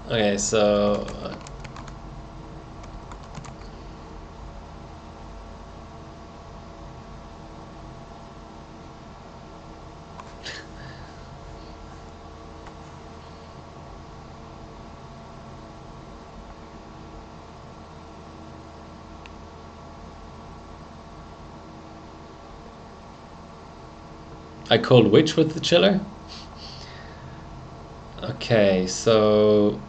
Okay, so I called which with the chiller? Okay, so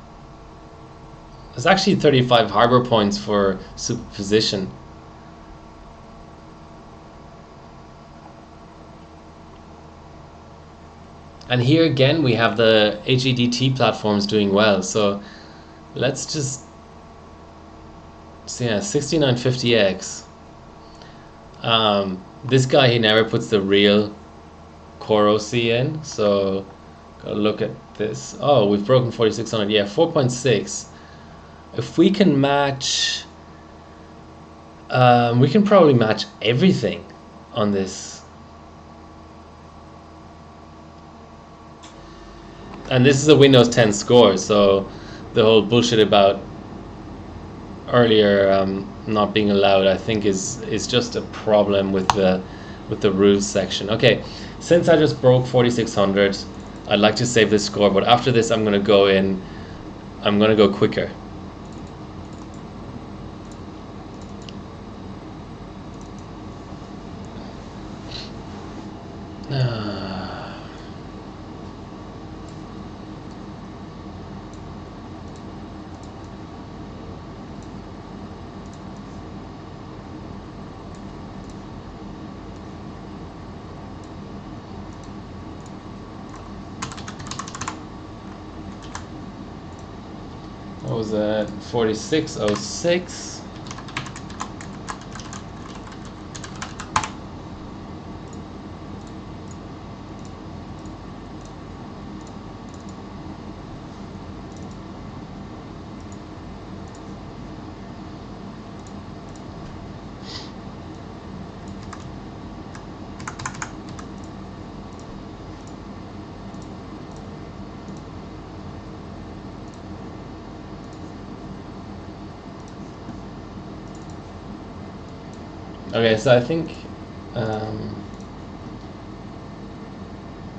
there's actually 35 harbor points for superposition. And here again we have the HEDT platforms doing well. So let's just see, 6950X. This guy, he never puts the real Core OC in, so gotta look at this. Oh, we've broken 4600. Yeah, 4.6. If we can match, we can probably match everything on this. And this is a Windows 10 score, so the whole bullshit about earlier not being allowed, I think, is just a problem with the rules section. Okay, since I just broke 4600, I'd like to save this score, but after this I'm gonna go in. I'm gonna go quicker. What was that? 4606. Okay, so I think,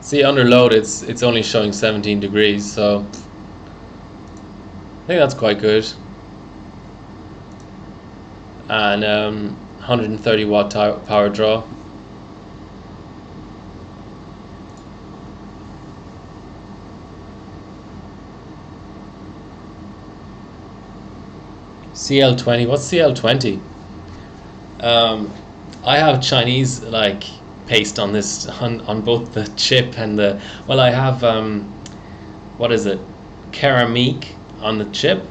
see, under load it's only showing 17 degrees, so I think that's quite good. And 130 watt power draw. CL20. What's CL20? I have Chinese like paste on this on both the chip and the, well, I have what is it, ceramic on the chip,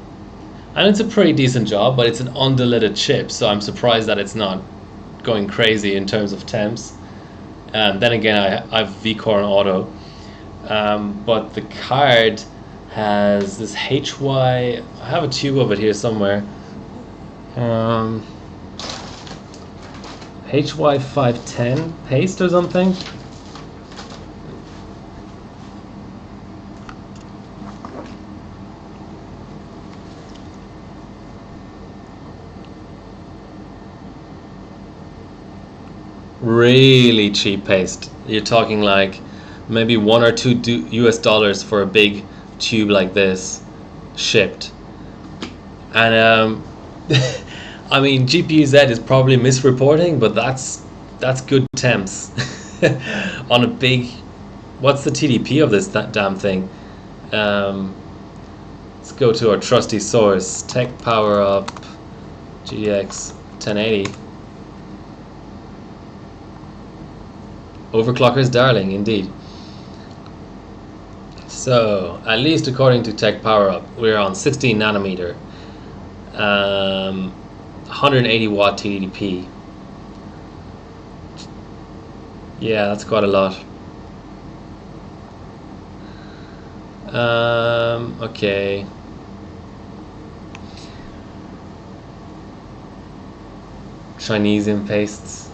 and it's a pretty decent job, but it's an undiluted chip, so I'm surprised that it's not going crazy in terms of temps. Then again, I've VCore and auto, but the card has this HY. I have a tube of it here somewhere. HY510 paste or something. Really cheap paste. You're talking like maybe $1 or $2 US for a big tube like this shipped. And I mean, GPU-Z is probably misreporting, but that's good temps on a big. What's the TDP of this damn thing? Let's go to our trusty source, Tech Power Up GTX 1080. Overclocker's darling, indeed. So, at least according to Tech Power Up, we're on 16 nanometer. 180 watt TDP. Yeah, that's quite a lot. Okay. Chinese in pastes.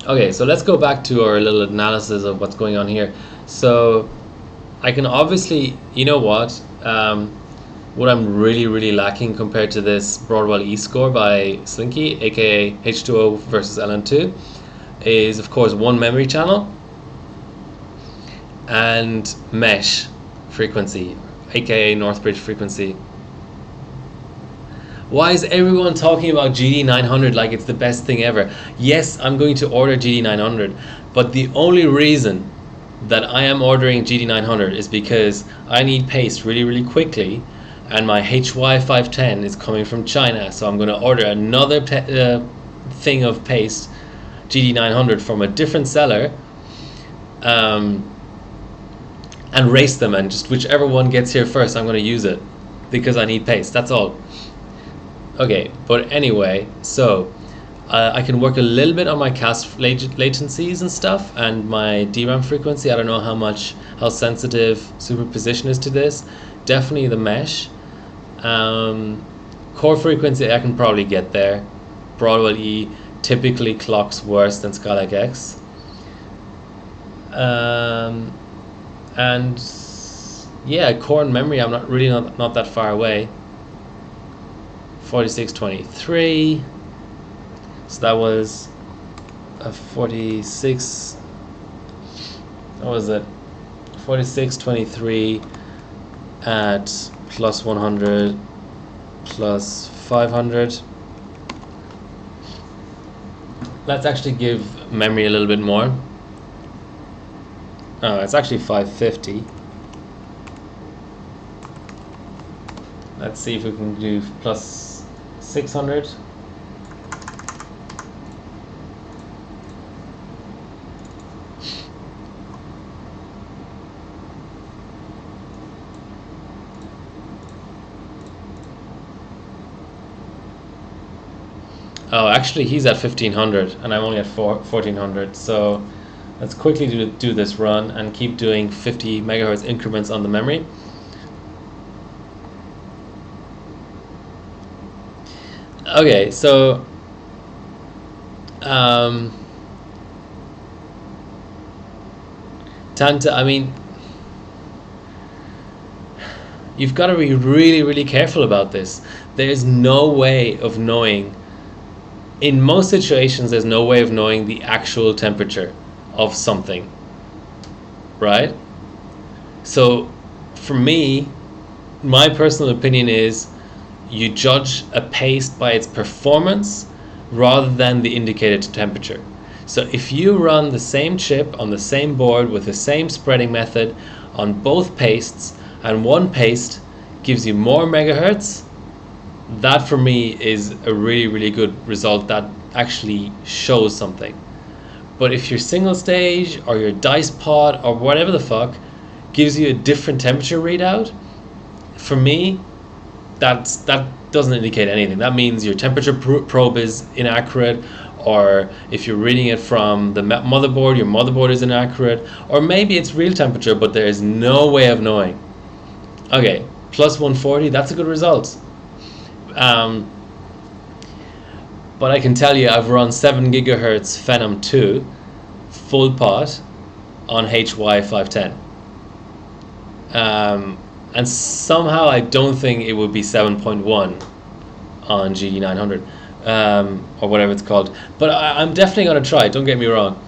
Okay, so let's go back to our little analysis of what's going on here. So I can obviously, you know what I'm really lacking compared to this Broadwell E score by Slinky, aka H2O versus LN2, is of course one memory channel and mesh frequency, aka Northbridge frequency. Why is everyone talking about GD900 like it's the best thing ever? Yes, I'm going to order GD900, but the only reason that I am ordering GD900 is because I need paste really quickly, and my HY510 is coming from China, so I'm going to order another thing of paste, GD900, from a different seller, and race them, and just whichever one gets here first, I'm going to use it because I need paste. That's all. Okay, but anyway, so I can work a little bit on my cache latencies and stuff, and my DRAM frequency. I don't know how sensitive superposition is to this. Definitely the mesh. Core frequency, I can probably get there. Broadwell E typically clocks worse than Skylake X. And yeah, core and memory, I'm not that far away. 4623. So that was a 46. What was it? 4623 at plus 100 plus 500. Let's actually give memory a little bit more. Oh, it's actually 550. Let's see if we can do plus 600. Oh, actually he's at 1500 and I'm only at 1400, so let's quickly do this run and keep doing 50 megahertz increments on the memory. Okay, so Tanta, I mean, you've got to be really, really careful about this. There's no way of knowing. In most situations, there's no way of knowing the actual temperature of something, right? So for me, my personal opinion is you judge a paste by its performance rather than the indicated temperature. So if you run the same chip on the same board with the same spreading method on both pastes, and one paste gives you more megahertz, that for me is a really, really good result that actually shows something. But if your single stage or your dice pod or whatever the fuck gives you a different temperature readout, for me, that doesn't indicate anything. That means your temperature probe is inaccurate, or if you're reading it from the motherboard, your motherboard is inaccurate, or maybe it's real temperature, but there is no way of knowing. Okay, plus 140, that's a good result. But I can tell you I've run 7 gigahertz Phenom 2 full pot on HY510. And somehow I don't think it would be 7.1 on GD900, or whatever it's called. But I'm definitely going to try, don't get me wrong.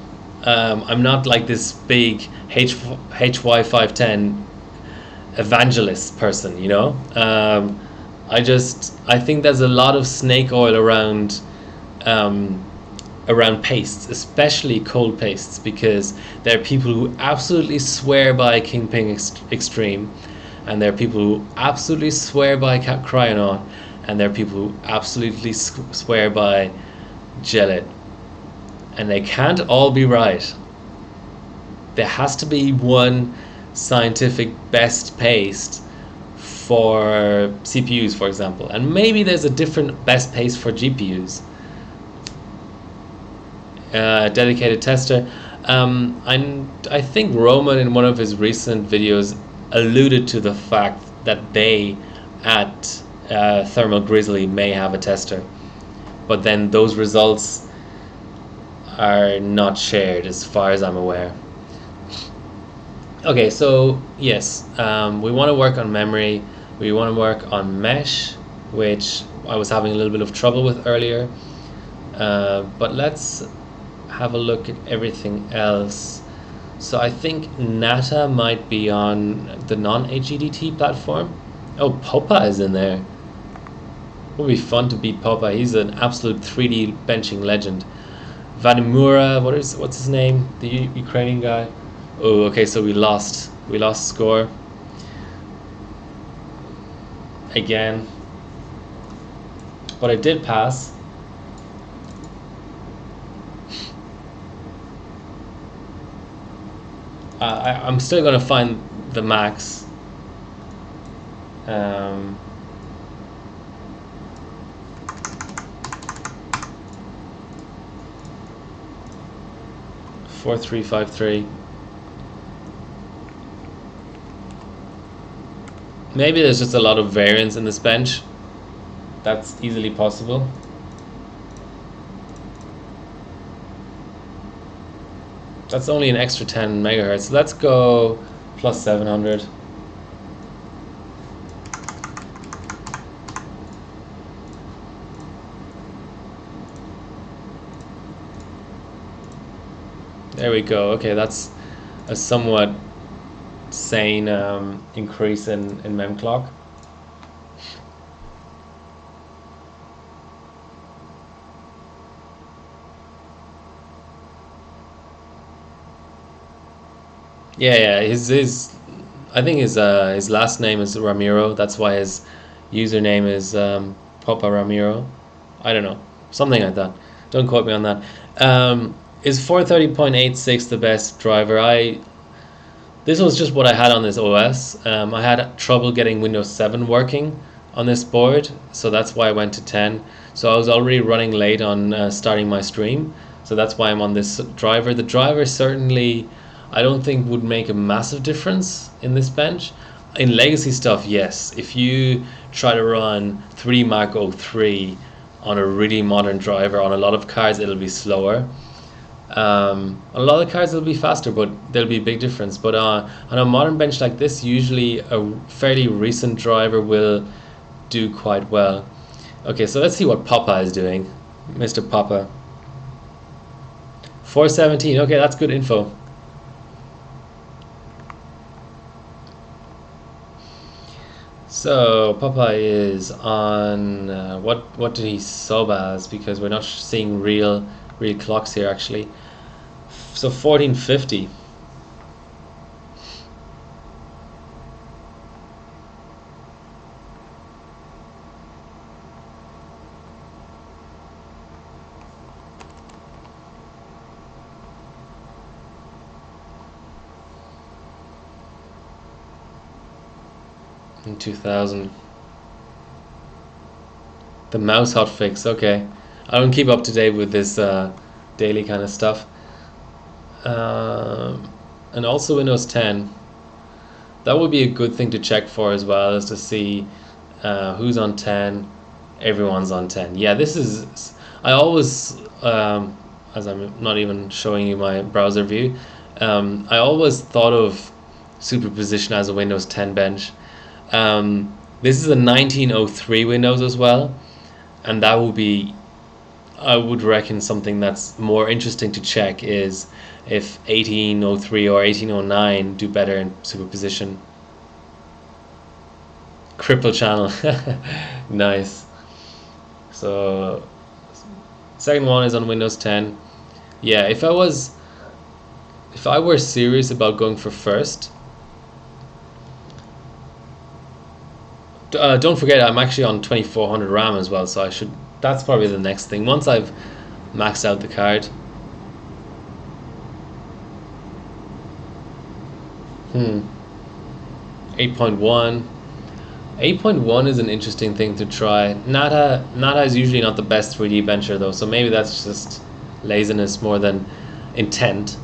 I'm not like this big HY510 evangelist person, you know? I think there's a lot of snake oil around pastes, especially cold pastes, because there are people who absolutely swear by Kingpin Extreme, and there are people who absolutely swear by Cryonaut, and there are people who absolutely swear by Gellet, and they can't all be right. There has to be one scientific best paste for CPUs, for example, and maybe there's a different best paste for GPUs. Dedicated tester. I think Roman in one of his recent videos alluded to the fact that they at Thermal Grizzly may have a tester, but then those results are not shared as far as I'm aware. Okay, so yes, we want to work on memory, we want to work on mesh, which I was having a little bit of trouble with earlier, but let's have a look at everything else. So I think NATA might be on the non-HEDT platform. Oh, Popa is in there. It would be fun to beat Popa. He's an absolute 3D benching legend. Vanimura, what's his name? The Ukrainian guy. Oh, okay, so we lost score again, but I did pass. I'm still gonna find the max. 4353. Maybe there's just a lot of variance in this bench. That's easily possible. That's only an extra 10 megahertz. Let's go plus 700. There we go. Okay, that's a somewhat sane increase in mem clock. Yeah, his I think his last name is Ramiro. That's why his username is Papa Ramiro. I don't know, something like that. Don't quote me on that. Is 430.86 the best driver? This was just what I had on this OS. I had trouble getting Windows 7 working on this board, so that's why I went to 10. So I was already running late on starting my stream, so that's why I'm on this driver. The driver certainly, I don't think, would make a massive difference in this bench. In legacy stuff, yes. If you try to run 3 Mark 03 on a really modern driver on a lot of cards, it'll be slower. On a lot of cards it'll be faster, but there'll be a big difference. But on a modern bench like this, usually a fairly recent driver will do quite well. Okay, so let's see what Papa is doing. Mr. Papa. 417. Okay, that's good info. So Papa is on what did he sub as, because we're not seeing real clocks here actually. So 1450. In 2000. The mouse hotfix, okay. I don't keep up to date with this daily kind of stuff. And also Windows 10. That would be a good thing to check for as well, is to see who's on 10. Everyone's on 10. Yeah, this is... I always, as I'm not even showing you my browser view, I always thought of superposition as a Windows 10 bench. This is a 1903 Windows as well, and that would be, I would reckon, something that's more interesting to check is if 1803 or 1809 do better in superposition. Cripple channel. Nice. So second one is on Windows 10. Yeah, if I were serious about going for first, don't forget I'm actually on 2400 RAM as well, so that's probably the next thing once I've maxed out the card. 8.1. 8.1 is an interesting thing to try. Nata is usually not the best 3D bencher though, so maybe that's just laziness more than intent.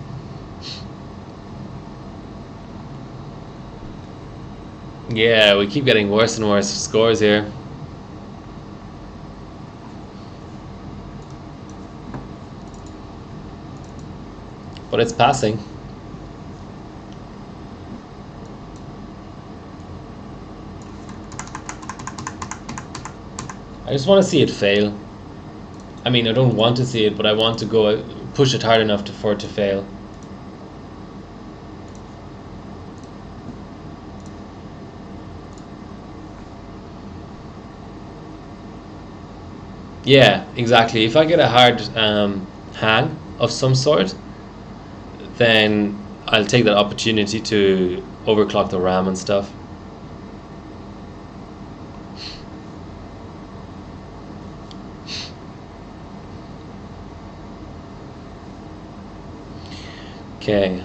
Yeah, we keep getting worse and worse scores here. But it's passing. I just want to see it fail. I mean, I don't want to see it, but I want to go push it hard enough for it to fail. Yeah, exactly. If I get a hard hang of some sort, then I'll take that opportunity to overclock the RAM and stuff. Okay.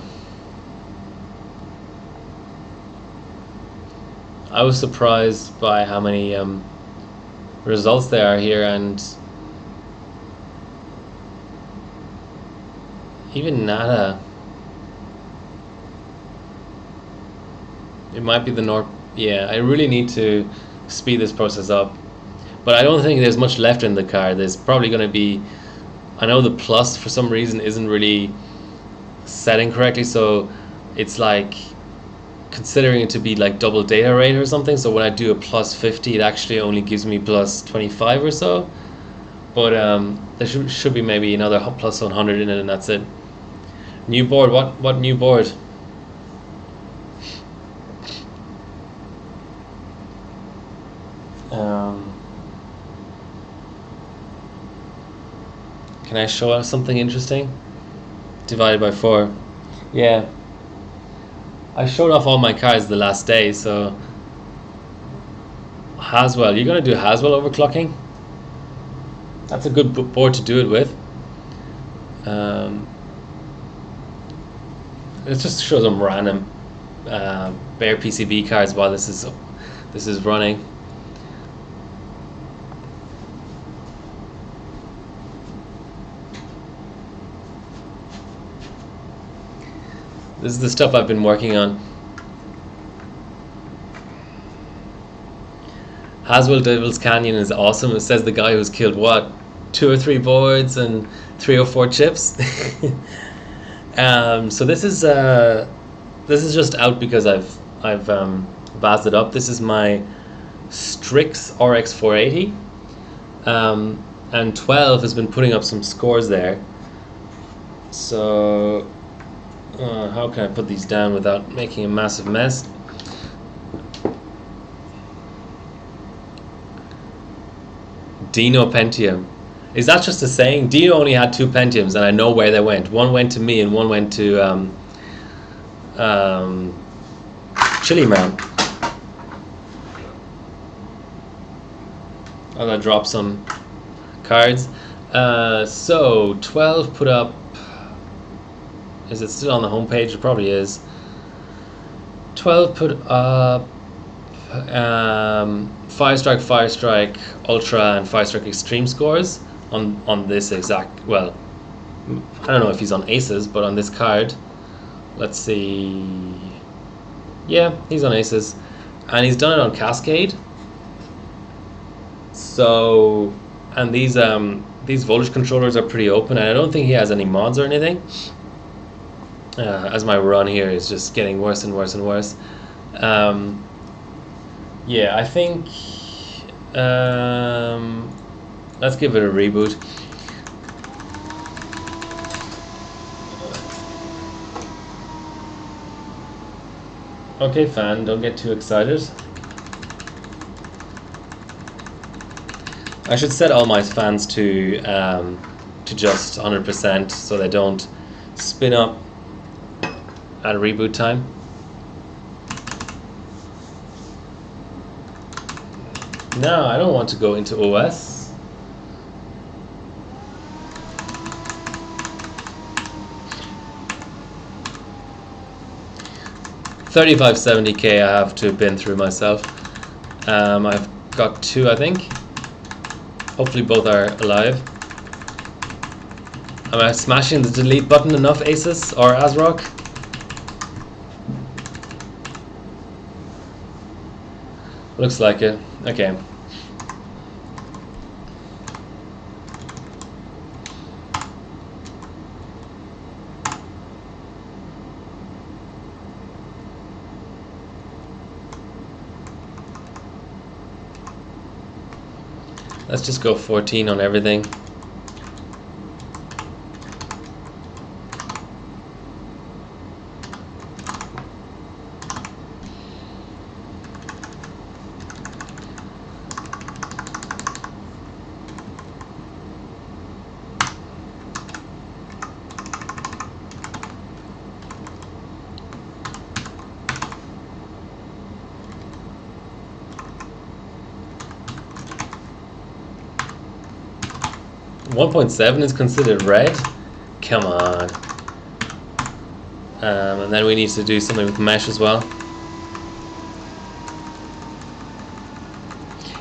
I was surprised by how many results there are here, and even nada. It might be the North. Yeah, I really need to speed this process up. But I don't think there's much left in the card. There's probably going to be... I know the plus for some reason isn't really setting correctly, so it's like considering it to be like double data rate or something. So when I do a plus 50, it actually only gives me plus 25 or so. But there should be maybe another plus 100 in it, and that's it. New board. What new board? Can I show us something interesting? Divided by 4. Yeah. I showed off all my cards the last day, so... Haswell. You're going to do Haswell overclocking? That's a good board to do it with. Let's just show some random bare PCB cards while this is running. This is the stuff I've been working on. Haswell Devil's Canyon is awesome. It says the guy who's killed what, 2 or 3 boards and 3 or 4 chips. So this is just out because I've vazzed it up. This is my Strix RX 480, and 12 has been putting up some scores there. So how can I put these down without making a massive mess? Dino Pentium. Is that just a saying? Dino only had 2 Pentiums, and I know where they went. One went to me, and one went to Chili Man. I'm gonna drop some cards. So 12 put up. Is it still on the homepage? It probably is. 12 put up Fire Strike Ultra and Fire Strike Extreme scores on this exact, well, I don't know if he's on aces, but on this card, let's see, yeah, he's on aces, and he's done it on Cascade. So, and these voltage controllers are pretty open, and I don't think he has any mods or anything. As my run here is just getting worse and worse and worse. Yeah, I think let's give it a reboot. Okay, fan, don't get too excited. I should set all my fans to just 100% so they don't spin up at reboot time. No, I don't want to go into OS. $3570K I have to bin through myself. I've got 2, I think. Hopefully both are alive. Am I smashing the delete button enough, Asus or ASRock? Looks like it. Okay. Let's just go 14 on everything. .7 is considered red? Come on. And then we need to do something with mesh as well.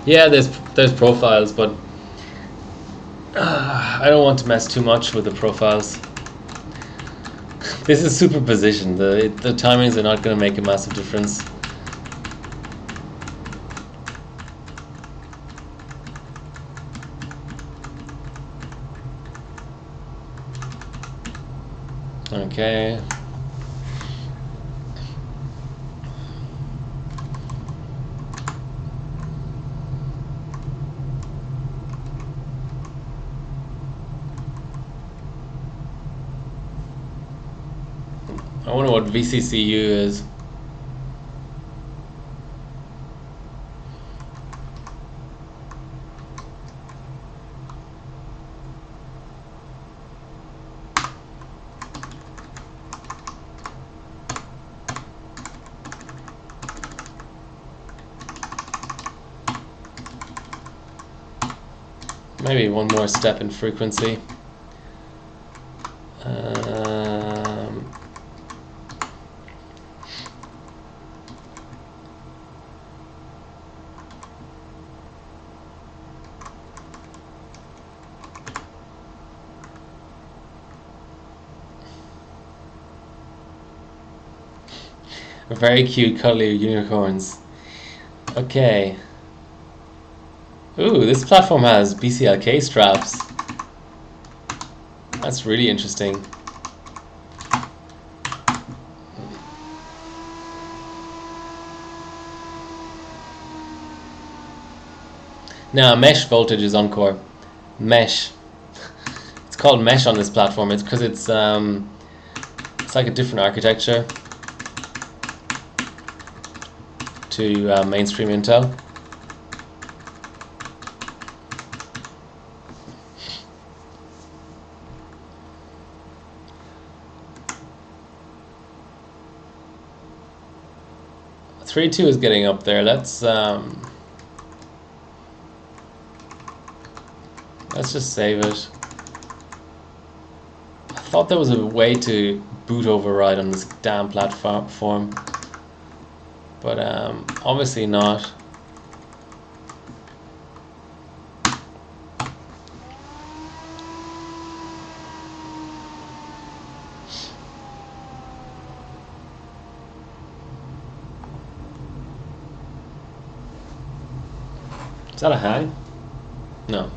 Yeah, there's profiles, but I don't want to mess too much with the profiles. This is superposition. The timings are not going to make a massive difference. Okay. I wonder what VCCU is. Maybe one more step in frequency. Very cute, cuddly unicorns. Okay. Ooh, this platform has BCLK straps. That's really interesting. Now, mesh voltage is on core. Mesh. It's called mesh on this platform. It's because it's like a different architecture to mainstream Intel. Three 2 is getting up there. Let's just save it. I thought there was a way to boot override on this damn platform, but obviously not. Is that a hang? No.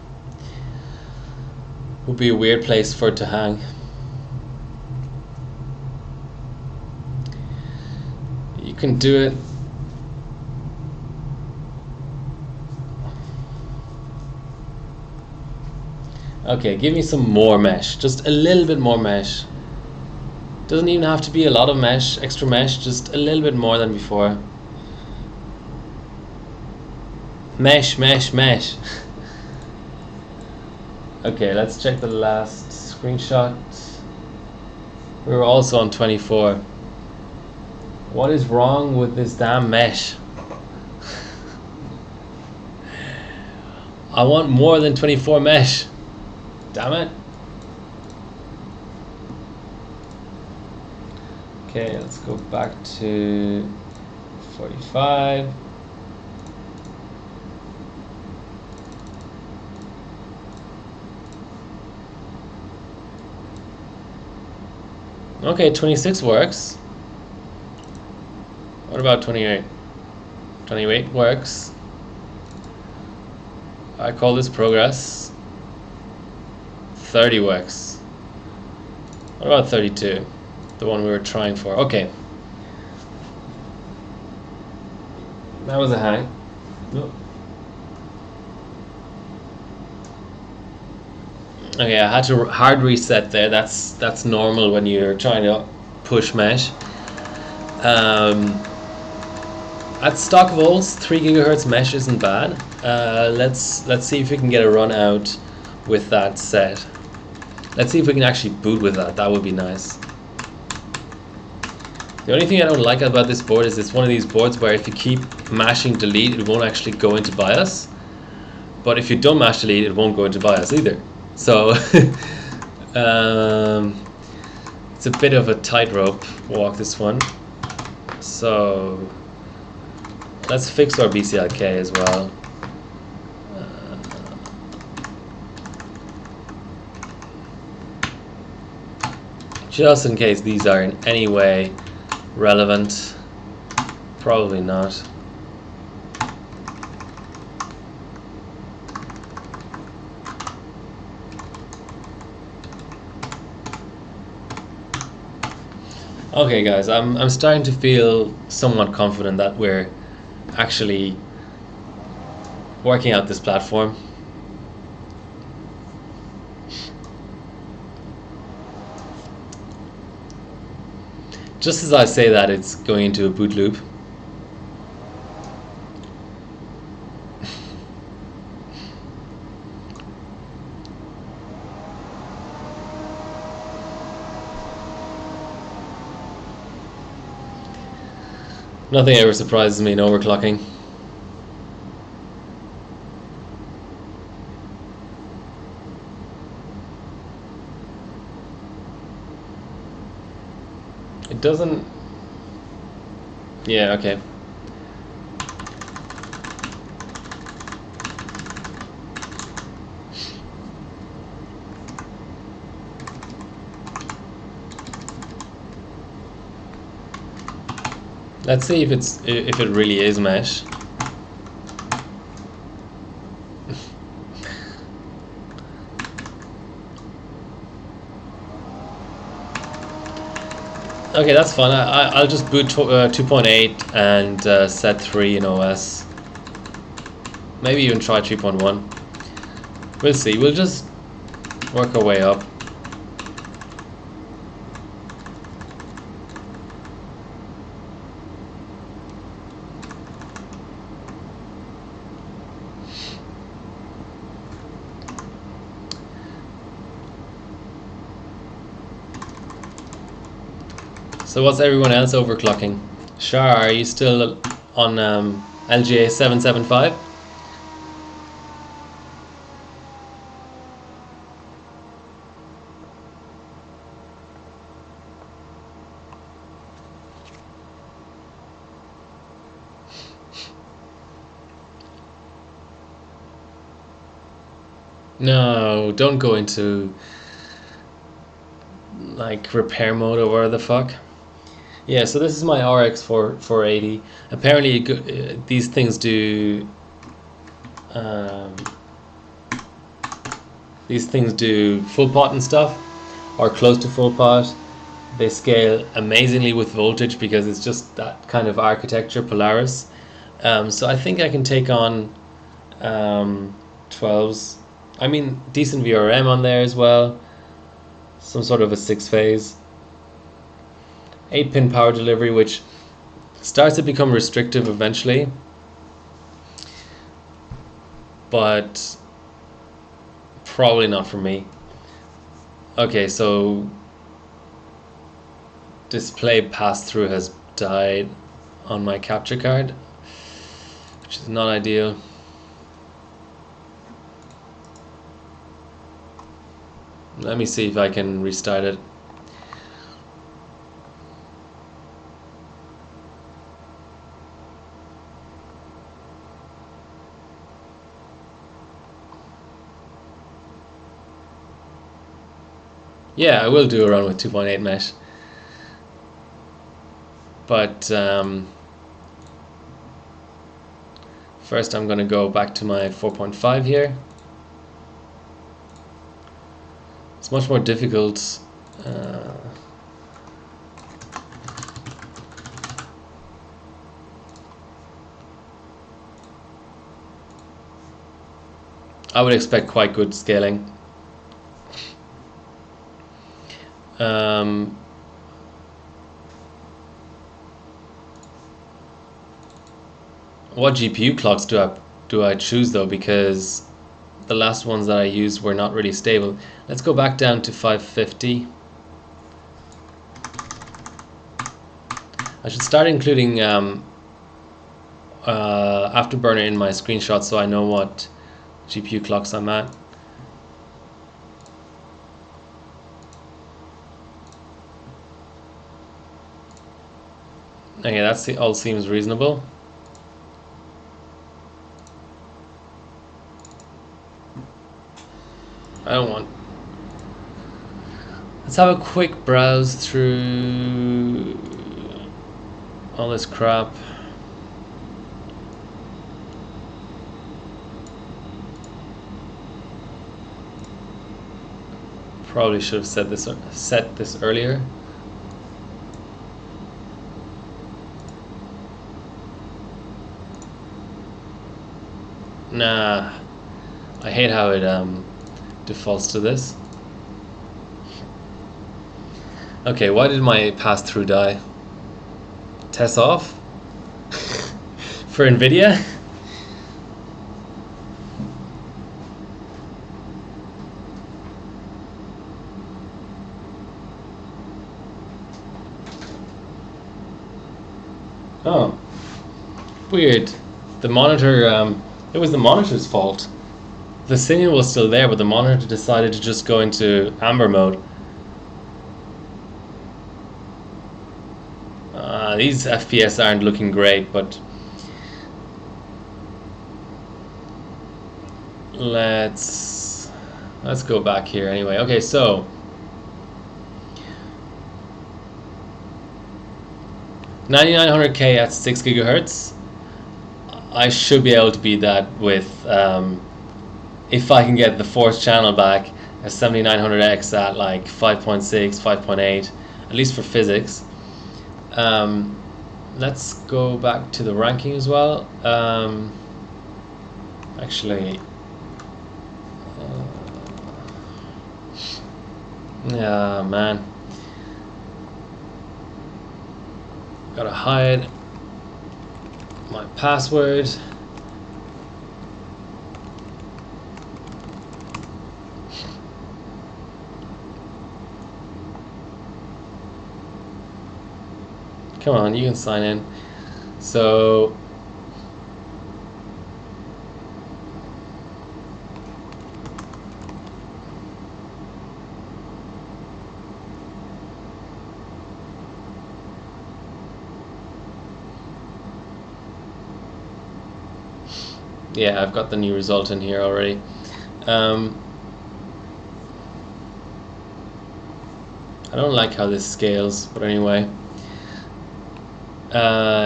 Would be a weird place for it to hang. You can do it. Okay, give me some more mesh. Just a little bit more mesh. Doesn't even have to be a lot of mesh, extra mesh, just a little bit more than before. Mesh, mesh, mesh. Okay, let's check the last screenshot. We were also on 24. What is wrong with this damn mesh? I want more than 24 mesh. Damn it. Okay, let's go back to 45. Okay, 26 works. What about 28? 28 works. I call this progress. 30 works. What about 32? The one we were trying for. Okay. That was a hang. Nope. Okay, I had to hard reset there. That's normal when you're trying to push mesh. At stock volts, 3 GHz mesh isn't bad. Let's see if we can get a run out with that set. Let's see if we can actually boot with that. That would be nice. The only thing I don't like about this board is it's one of these boards where if you keep mashing delete, it won't actually go into BIOS. But if you don't mash delete, it won't go into BIOS either. So it's a bit of a tightrope walk, this one. So let's fix our BCLK as well. just in case these are in any way relevant. Probably not. Okay guys, I'm starting to feel somewhat confident that we're actually working out this platform. Just as I say that, it's going into a boot loop. Nothing ever surprises me in overclocking. It doesn't... Yeah, okay. Let's see if it really is mesh. Okay, that's fine. I'll just boot 2.8 and set 3 in OS. Maybe even try 3.1. We'll see. We'll just work our way up. So what's everyone else overclocking? Shar, are you still on LGA 775? No, don't go into like repair mode or whatever the fuck. Yeah, so this is my RX 480. Apparently these things do full pot and stuff, or close to full pot. They scale amazingly with voltage because it's just that kind of architecture, Polaris. So I think I can take on 12s. I mean, decent VRM on there as well. Some sort of a 6-phase. 8-pin power delivery, which starts to become restrictive eventually. But probably not for me. Okay, so display pass-through has died on my capture card, which is not ideal. Let me see if I can restart it. Yeah, I will do a run with 2.8 mesh. But first I'm going to go back to my 4.5 here. It's much more difficult. I would expect quite good scaling. What GPU clocks do I choose though? Because the last ones that I used were not really stable. Let's go back down to 550. I should start including Afterburner in my screenshot so I know what GPU clocks I'm at. Okay, that all seems reasonable. Let's have a quick browse through all this crap. Probably should have set this earlier. Nah, I hate how it defaults to this. Okay, why did my pass-through die? Test off? For NVIDIA? Oh, weird. The monitor, it was the monitor's fault. The signal was still there, but the monitor decided to just go into amber mode. These FPS aren't looking great, but let's go back here anyway. Okay, so 9900K at 6 gigahertz. I should be able to beat that with if I can get the fourth channel back, a 7900X at like 5.6, 5.8, at least for physics. Let's go back to the ranking as well. Actually, yeah, man, gotta hide my password. Come on, you can sign in. So yeah, I've got the new result in here already. I don't like how this scales, but anyway.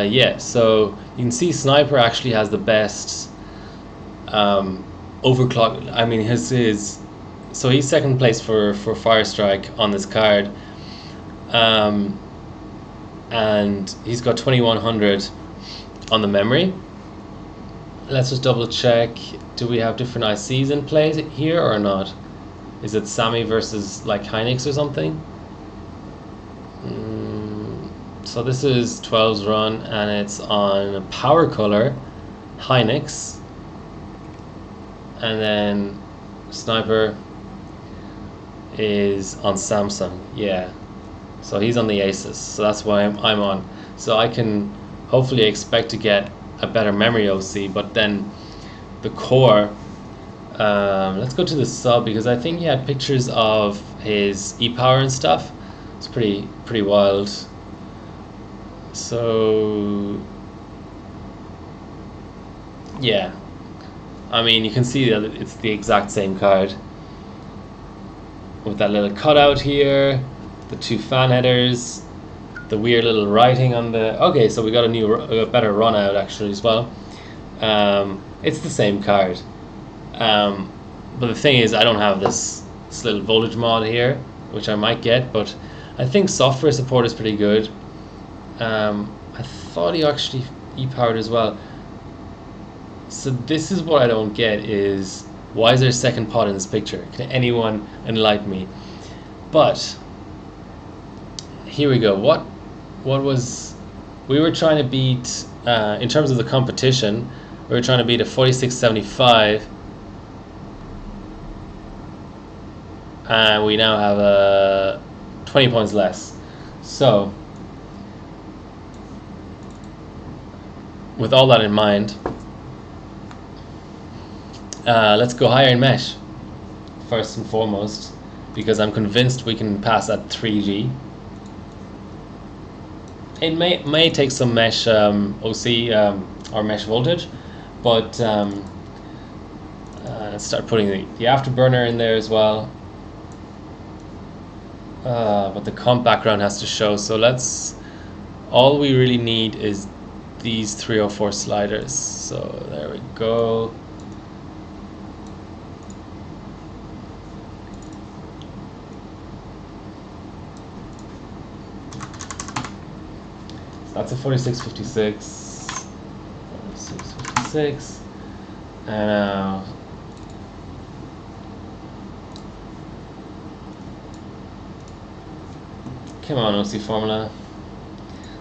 Yeah, so you can see Sniper actually has the best overclock. I mean, so he's second place for Firestrike on this card, and he's got 2100 on the memory. Let's just double check. Do we have different ICs in play here or not? Is it Sammy versus like Hynix or something? So this is 12's run, and it's on Power Color, Hynix, and then Sniper is on Samsung. Yeah, so he's on the Asus, so that's why I'm on. So I can hopefully expect to get a better memory OC, but then the core. Let's go to the sub, because I think he had pictures of his e-power and stuff. It's pretty wild. So yeah, I mean, you can see that it's the exact same card with that little cutout here, the two fan headers, the weird little writing on the. Okay, so we got a better run out actually as well. It's the same card, but the thing is, I don't have this little voltage mod here, which I might get, but I think software support is pretty good. I thought he actually e-powered as well. So this is what I don't get, is why is there a second pod in this picture? Can anyone enlighten me? But here we go. What was we were trying to beat in terms of the competition? We were trying to beat a 4675, and we now have a 20 points less. So with all that in mind, let's go higher in mesh first and foremost, because I'm convinced we can pass at 3G. It may take some mesh OC or mesh voltage, but let's start putting the afterburner in there as well. But the comp background has to show. So all we really need is these 3 or 4 sliders. So there we go. That's a 4656, 4656, and come on, OC formula.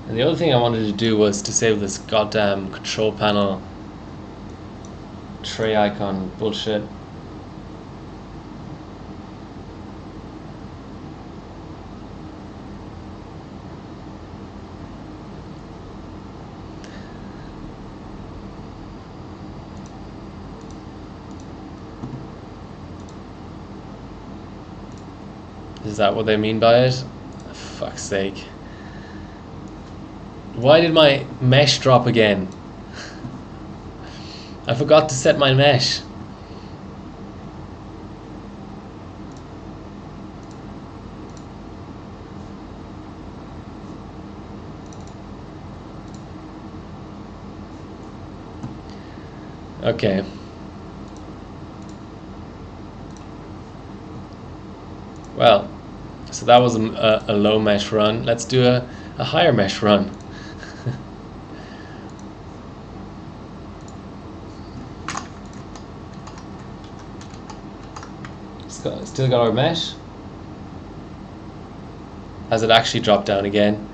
And the other thing I wanted to do was disable this goddamn control panel tray icon bullshit. Is that what they mean by it? For fuck's sake. Why did my mesh drop again? I forgot to set my mesh. Okay. Well, so that was a low mesh run. Let's do a higher mesh run. Still got our mesh. Has it actually dropped down again?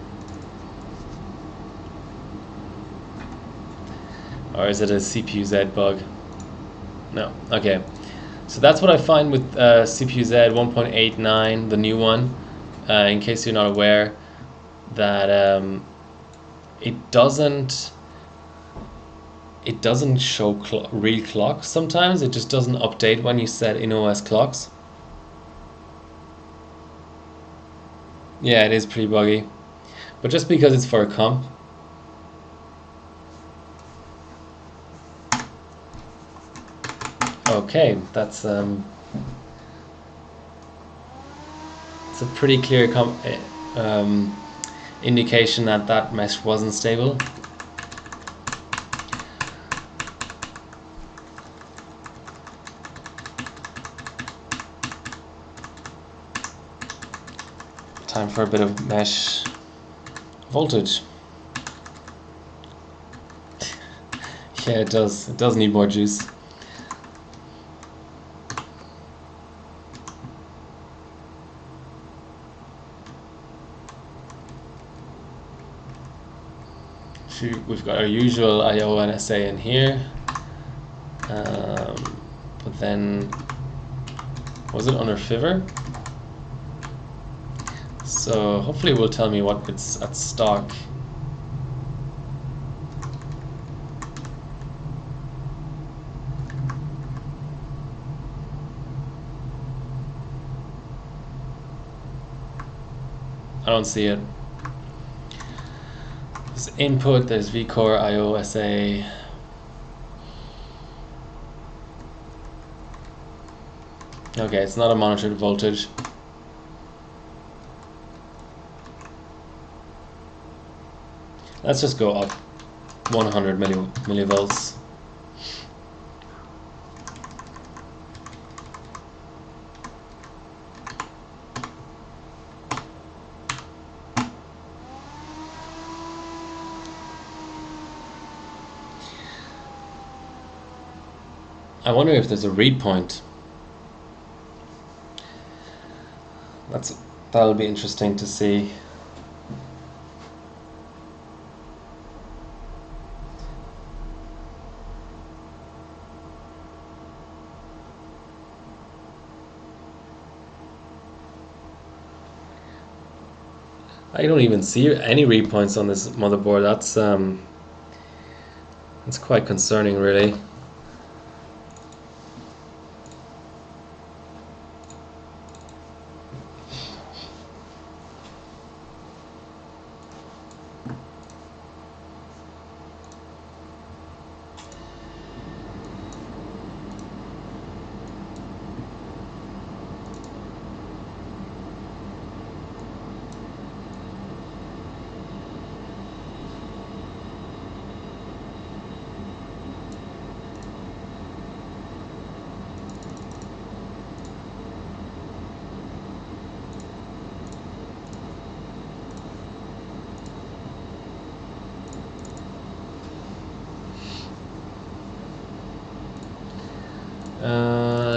Or is it a CPU-Z bug? No. Okay. So that's what I find with CPU-Z 1.89, the new one. In case you're not aware, that it doesn't show real clocks sometimes. It just doesn't update when you set in OS clocks. Yeah, it is pretty buggy, but just because it's for a comp. Okay, that's it's a pretty clear indication that that mesh wasn't stable. Time for a bit of mesh voltage. Yeah, it does. It does need more juice. We've got our usual I/O and SA in here, but then was it under Fiver? So hopefully it will tell me what it's at stock. I don't see it. There's input, there's vCore, I/O, SA. Okay, it's not a monitored voltage. Let's just go up 100 millivolts. I wonder if there's a read point. That'll be interesting to see. I don't even see any read points on this motherboard. That's quite concerning, really.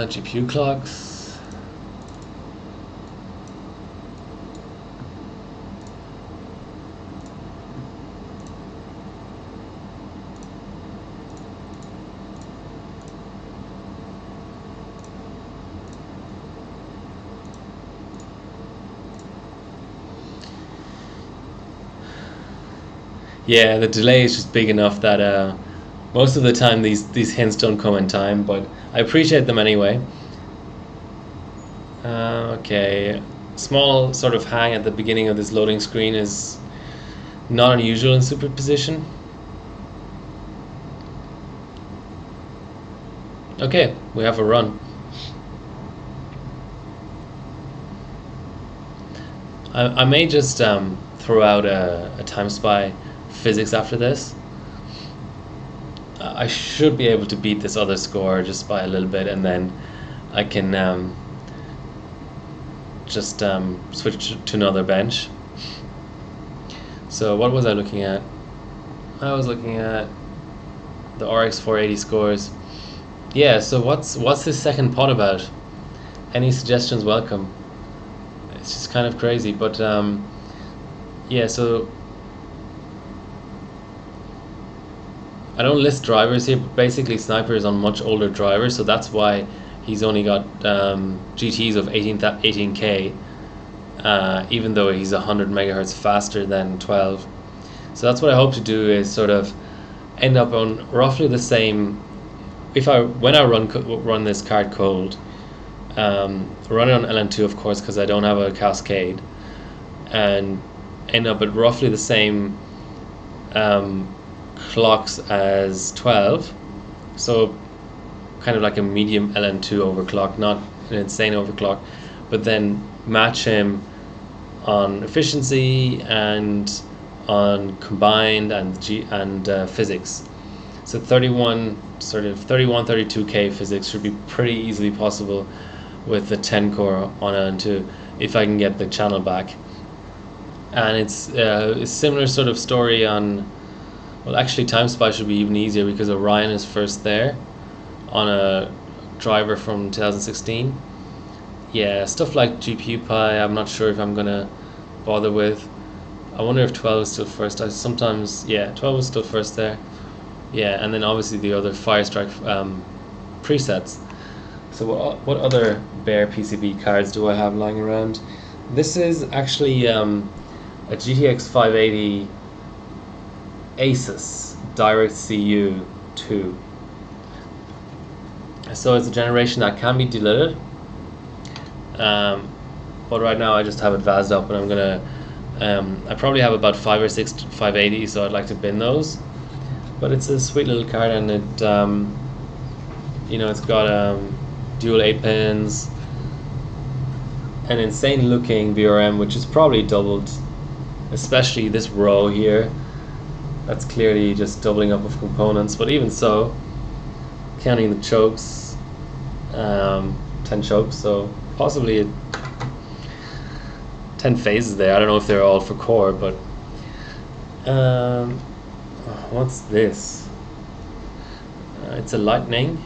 GPU clocks. Yeah, the delay is just big enough that most of the time these hints don't come in time, but I appreciate them anyway. Okay, small sort of hang at the beginning of this loading screen is not unusual in superposition. Okay, we have a run. I may just throw out a time spy physics after this. I should be able to beat this other score just by a little bit, and then I can just switch to another bench. So what was I looking at? I was looking at the RX 480 scores. Yeah, so what's this second pot about? Any suggestions welcome. It's just kind of crazy, but yeah, so I don't list drivers here, but basically Sniper is on much older drivers, so that's why he's only got GTs of 18K, even though he's 100 megahertz faster than 12. So that's what I hope to do, is sort of end up on roughly the same. When I run this card cold, run it on LN2 of course, because I don't have a cascade, and end up at roughly the same clocks as 12, so kind of like a medium LN2 overclock, not an insane overclock, but then match him on efficiency and on combined and physics. So 32K physics should be pretty easily possible with the 10 core on LN2 if I can get the channel back. And it's a similar sort of story on, well, actually Time Spy should be even easier because Orion is first there on a driver from 2016. Yeah, stuff like GPU Pi I'm not sure if I'm gonna bother with. I wonder if 12 is still first. 12 is still first there. Yeah, and then obviously the other Firestrike presets. So what other bare PCB cards do I have lying around? This is actually a GTX 580 Asus DirectCU 2. So it's a generation that can be deleted, but right now I just have it VAS'd up, and I'm gonna I probably have about 5 or 6 580s, so I'd like to bin those. But it's a sweet little card, and it it's got dual 8 pins, an insane looking VRM, which is probably doubled, especially this row here. That's clearly just doubling up of components, but even so, counting the chokes, 10 chokes, so possibly 10 phases there. I don't know if they're all for core, but what's this? It's a lightning.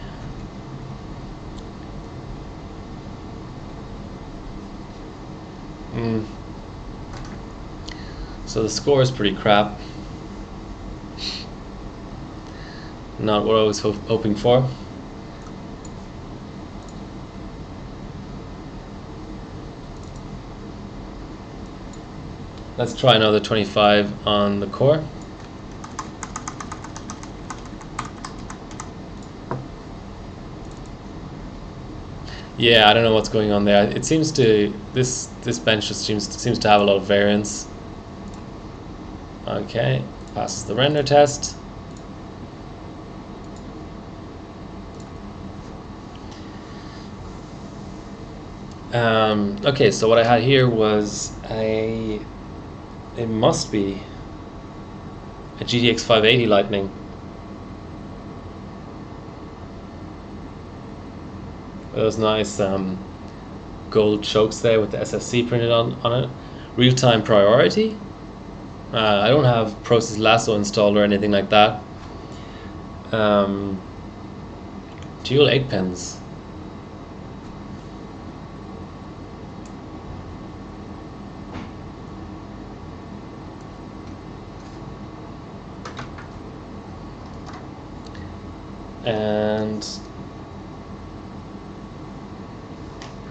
So the score is pretty crap. Not what I was hoping for. Let's try another 25 on the core. Yeah, I don't know what's going on there. It seems to this bench just seems to have a lot of variance. Okay, passes the render test. Okay, so what I had here was it must be a GTX 580 Lightning. Those nice gold chokes there with the SFC printed on it. Real-time priority. I don't have Process Lasso installed or anything like that. Dual 8 pins. And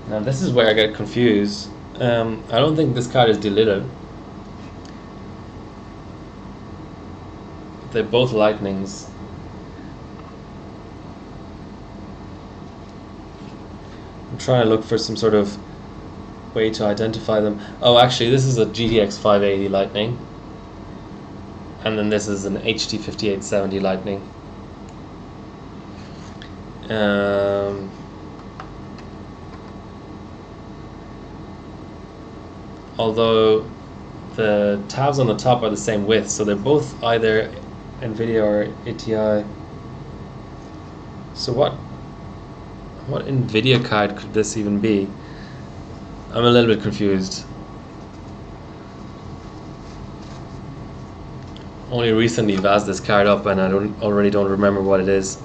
now this is where I get confused. I don't think this card is delidded. They're both lightnings. I'm trying to look for some sort of way to identify them. Oh, actually, this is a GTX 580 Lightning, and then this is an HT 5870 Lightning. Although the tabs on the top are the same width, so they're both either NVIDIA or ATI. So what NVIDIA card could this even be? I'm a little bit confused. Only recently VAS'd this card up, and I already don't remember what it is.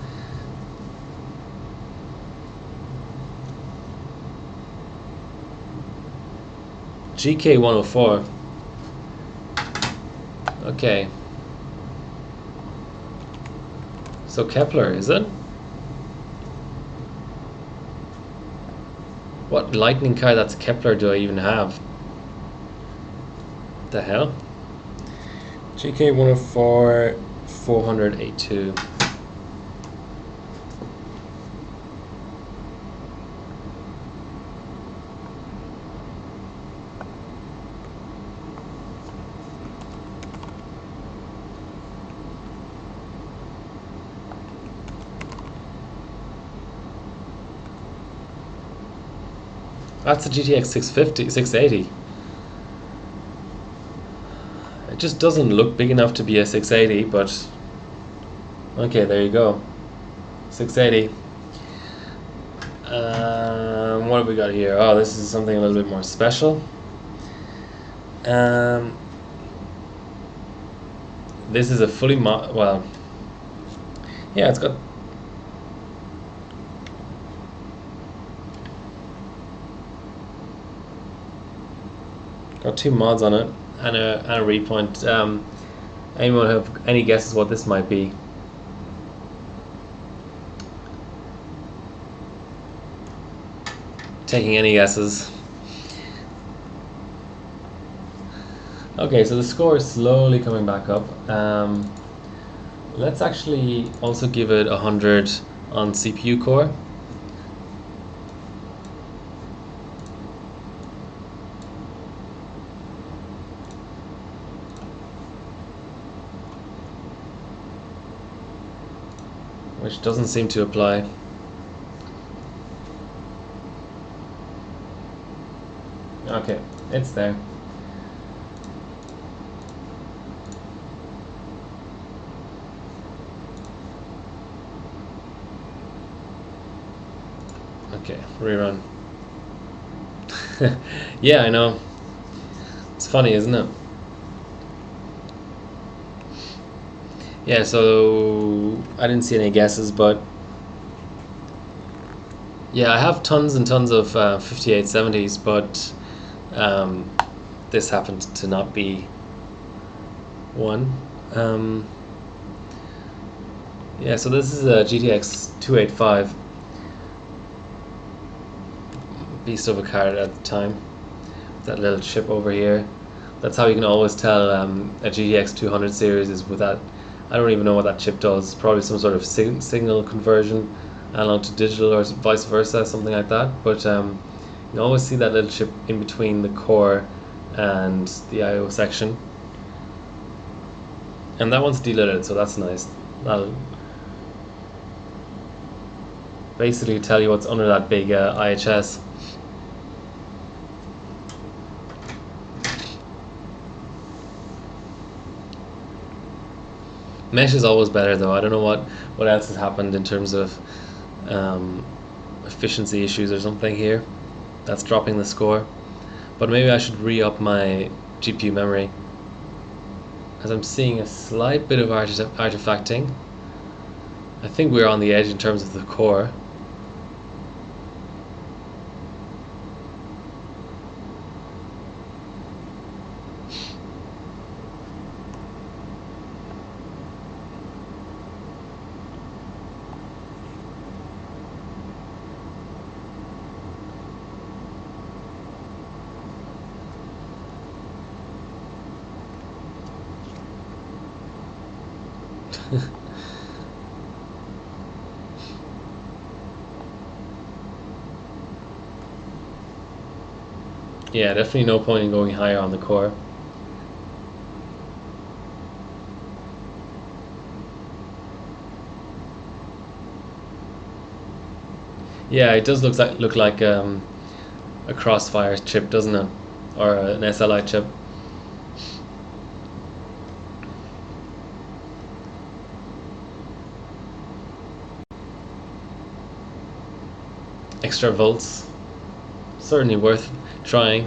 GK104. Okay. So Kepler, is it? What lightning card that's Kepler do I even have? What the hell? GK104 400A2. That's a GTX 680. It just doesn't look big enough to be a 680, but okay, there you go. 680. What have we got here? Oh, this is something a little bit more special. This is a fully well, yeah, it's got two mods on it and a repoint. Anyone have any guesses what this might be? Taking any guesses? Okay, so the score is slowly coming back up. Let's actually also give it 100 on CPU core. Which doesn't seem to apply. Okay, it's there. Okay, rerun. Yeah, I know. It's funny, isn't it? Yeah, so I didn't see any guesses, but yeah, I have tons and tons of 5870s, but this happened to not be one. Yeah, so this is a GTX 285, beast of a card at the time. That little chip over here. That's how you can always tell a GTX 200 series is with that. I don't even know what that chip does. Probably some sort of signal conversion, analog to digital, or vice versa, something like that. But you can always see that little chip in between the core and the I/O section. And that one's delidded, so that's nice. That'll basically tell you what's under that big IHS. Mesh is always better though. I don't know what else has happened in terms of efficiency issues or something here that's dropping the score. But maybe I should re-up my GPU memory, as I'm seeing a slight bit of artifacting. I think we're on the edge in terms of the core. Yeah, definitely no point in going higher on the core. Yeah, it does look like a Crossfire chip, doesn't it? Or an SLI chip. Extra volts, certainly worth trying.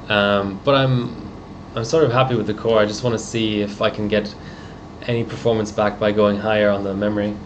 But I'm sort of happy with the core. I just want to see if I can get any performance back by going higher on the memory.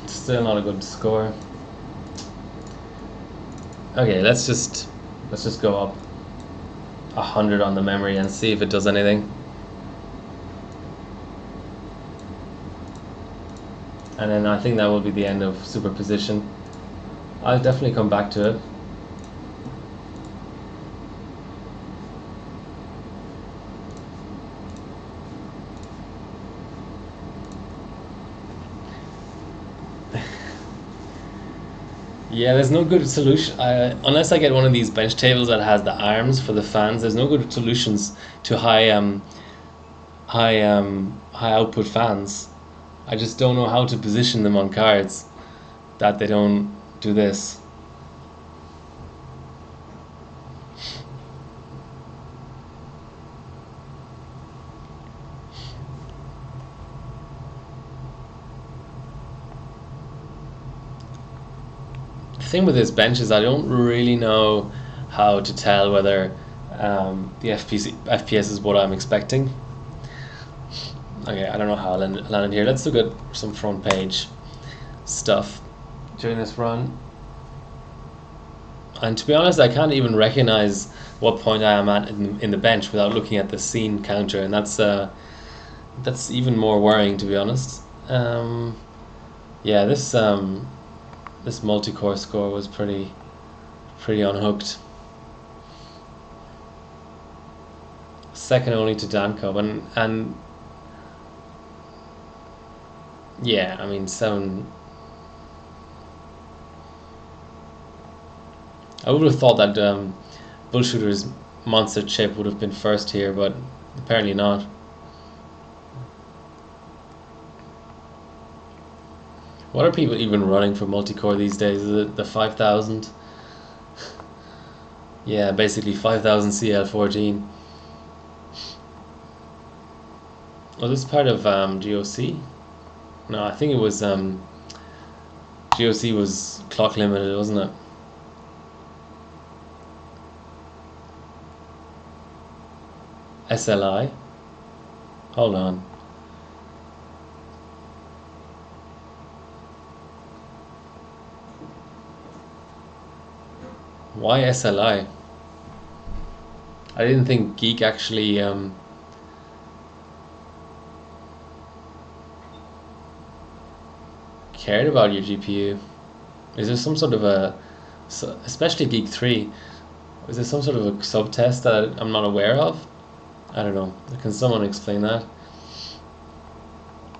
Still not a good score. Okay, let's just go up 100 on the memory and see if it does anything. And then I think that will be the end of superposition. I'll definitely come back to it. Yeah, there's no good solution. Unless I get one of these bench tables that has the arms for the fans, there's no good solutions to high output fans. I just don't know how to position them on cards that they don't do this. The thing with this bench is I don't really know how to tell whether the FPS is what I'm expecting. Okay, I don't know how I landed here. Let's look at some front page stuff during this run. And to be honest, I can't even recognize what point I am at in the bench without looking at the scene counter, and that's even more worrying, to be honest. Yeah, this multi-core score was pretty unhooked. Second only to Danko, and yeah, I mean 7. I would have thought that Bullshooter's monster chip would have been first here, but apparently not. What are people even running for multi-core these days? Is it the 5000? Yeah, basically 5000 CL14. Was this part of GOC? No, I think it was GOC was clock limited, wasn't it? SLI? Hold on. Why SLI? I didn't think Geek actually cared about your GPU. Is there some sort of especially Geek 3, is there some sort of a sub-test that I'm not aware of? I don't know. Can someone explain that?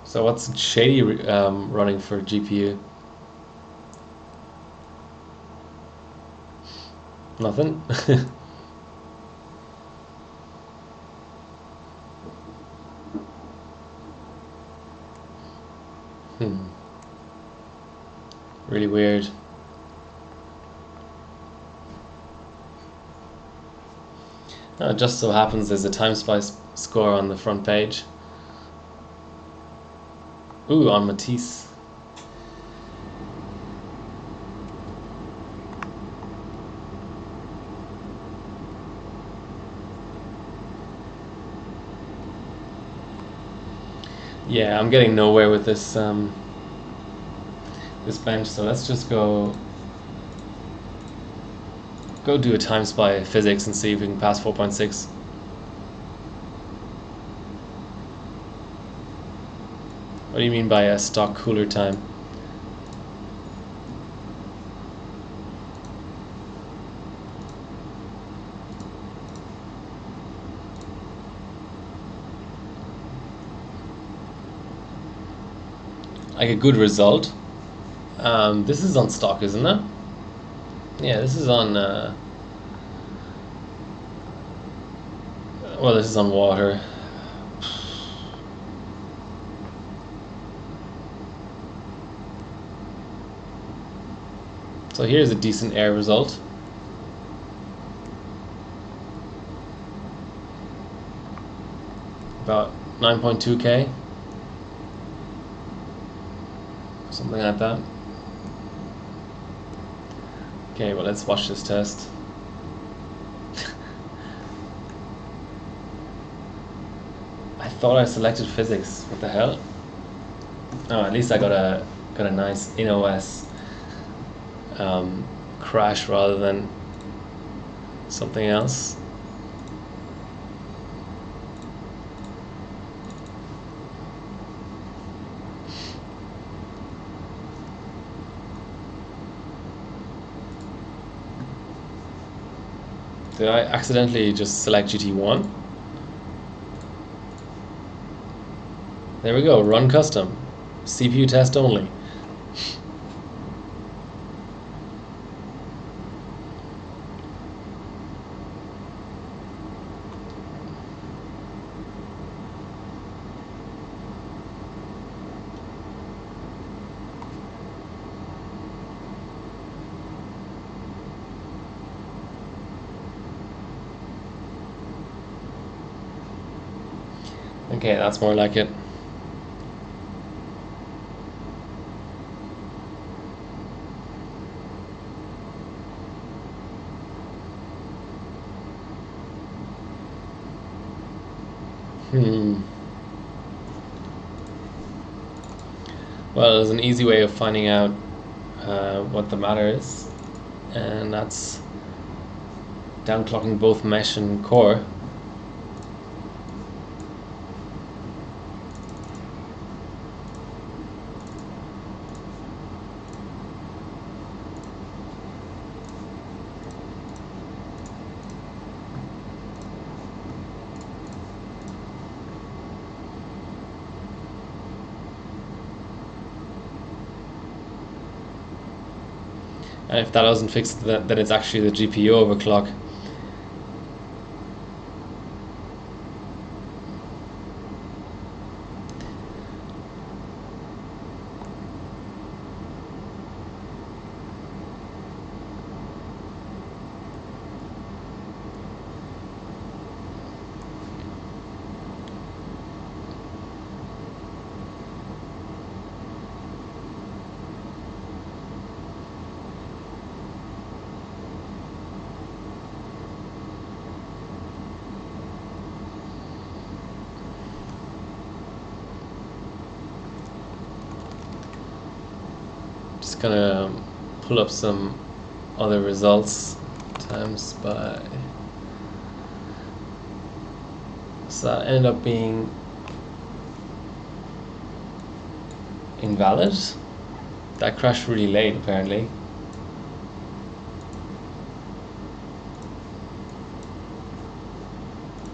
So what's Shady running for GPU? Nothing? Really weird. It just so happens there's a time spice score on the front page. Ooh, on Matisse. Yeah, I'm getting nowhere with this this bench, so let's just go do a time spy physics and see if we can pass 4.6. What do you mean by a stock cooler time? Like a good result. This is on stock, isn't it? Yeah, this is on well, this is on water. So here's a decent air result. About 9.2k. Something like that. Okay, well, let's watch this test. I thought I selected physics. What the hell? Oh, at least I got a nice in-OS crash rather than something else. Did I accidentally just select GT1? There we go, run custom. CPU test only. Okay, that's more like it. Well, there's an easy way of finding out what the matter is, and that's downclocking both mesh and core. And if that doesn't fix it, then it's actually the GPU overclock. Just gonna pull up some other results times by. So that ended up being invalid. That crashed really late apparently.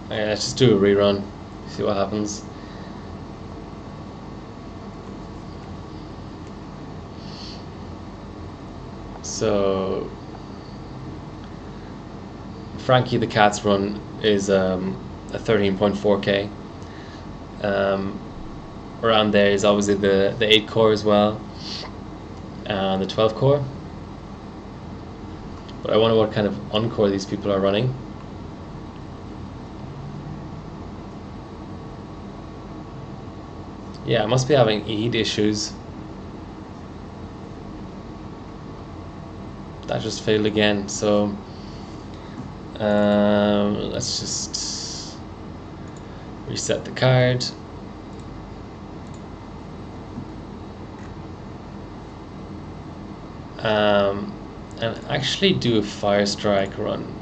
Okay, let's just do a rerun, see what happens. So Frankie the Cat's run is a 13.4k. Around there is obviously the 8 core as well, and the 12 core. But I wonder what kind of on-core these people are running. Yeah, I must be having heat issues. That just failed again, so let's just reset the card. and actually do a fire strike run.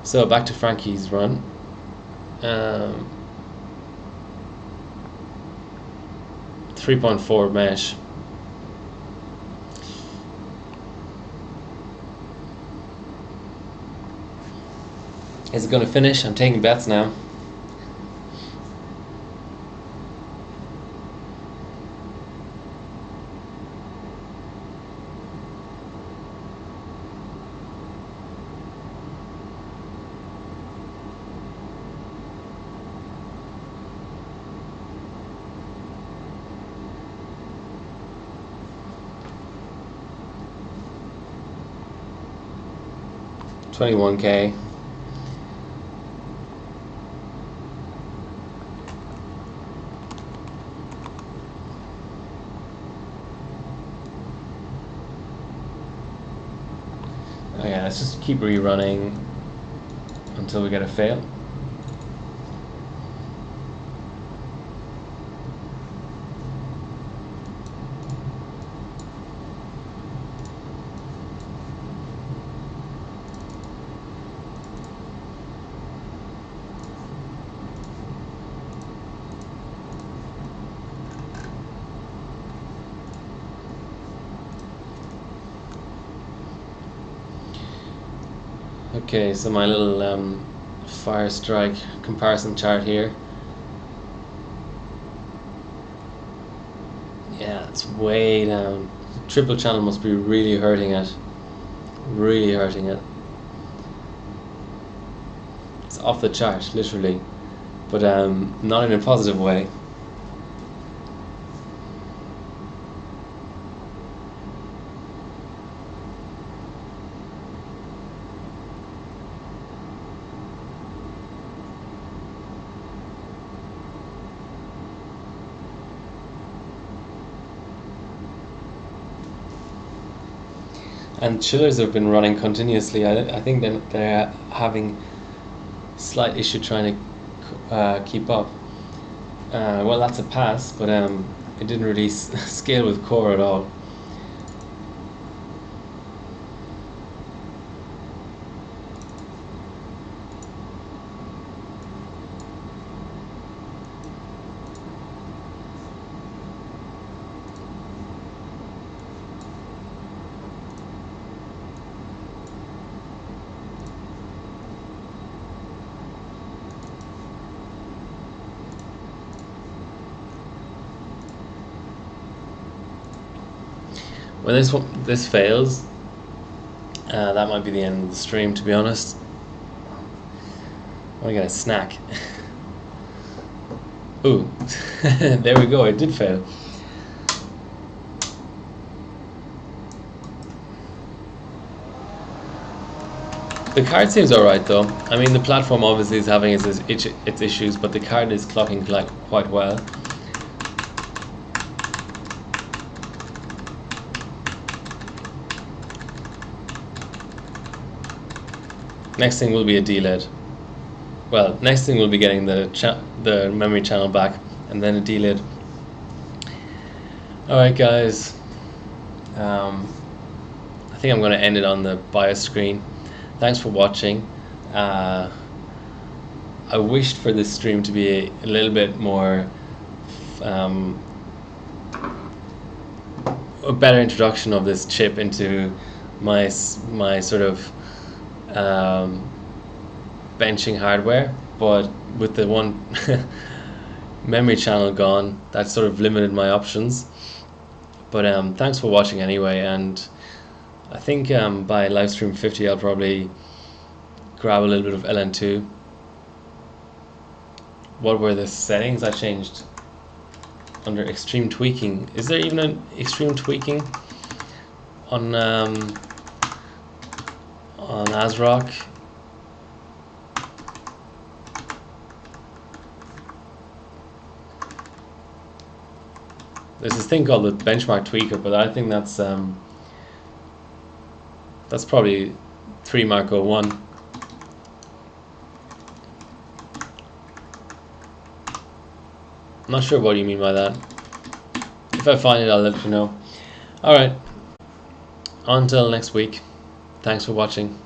So back to Frankie's run. 3.4 mesh. Is it going to finish? I'm taking bets now. $21K. Okay, let's just keep rerunning until we get a fail. Okay, so my little fire strike comparison chart here. Yeah, it's way down. Triple channel must be really hurting it. Really hurting it. It's off the chart, literally. But not in a positive way. And chillers have been running continuously. I think they're having slight issue trying to keep up. Well, that's a pass, but it didn't really scale with core at all. When this fails, that might be the end of the stream, to be honest. I want to get a snack. Ooh, there we go, it did fail. The card seems alright though. I mean, the platform obviously is having its issues, but the card is clocking quite well. Next thing will be a D-lid. Well, next thing we'll be getting the memory channel back, and then a D-lid. Alright guys, I think I'm going to end it on the BIOS screen. Thanks for watching. I wished for this stream to be a little bit more a better introduction of this chip into my sort of benching hardware, but with the one memory channel gone, that sort of limited my options. But thanks for watching anyway, and I think by livestream 50 I'll probably grab a little bit of LN2. What were the settings I changed? Under extreme tweaking. Is there even an extreme tweaking on ASRock? There's this thing called the benchmark tweaker, but I think that's That's probably 3 Marco 1. I'm not sure what you mean by that. If I find it, I'll let you know. Alright, until next week. Thanks for watching.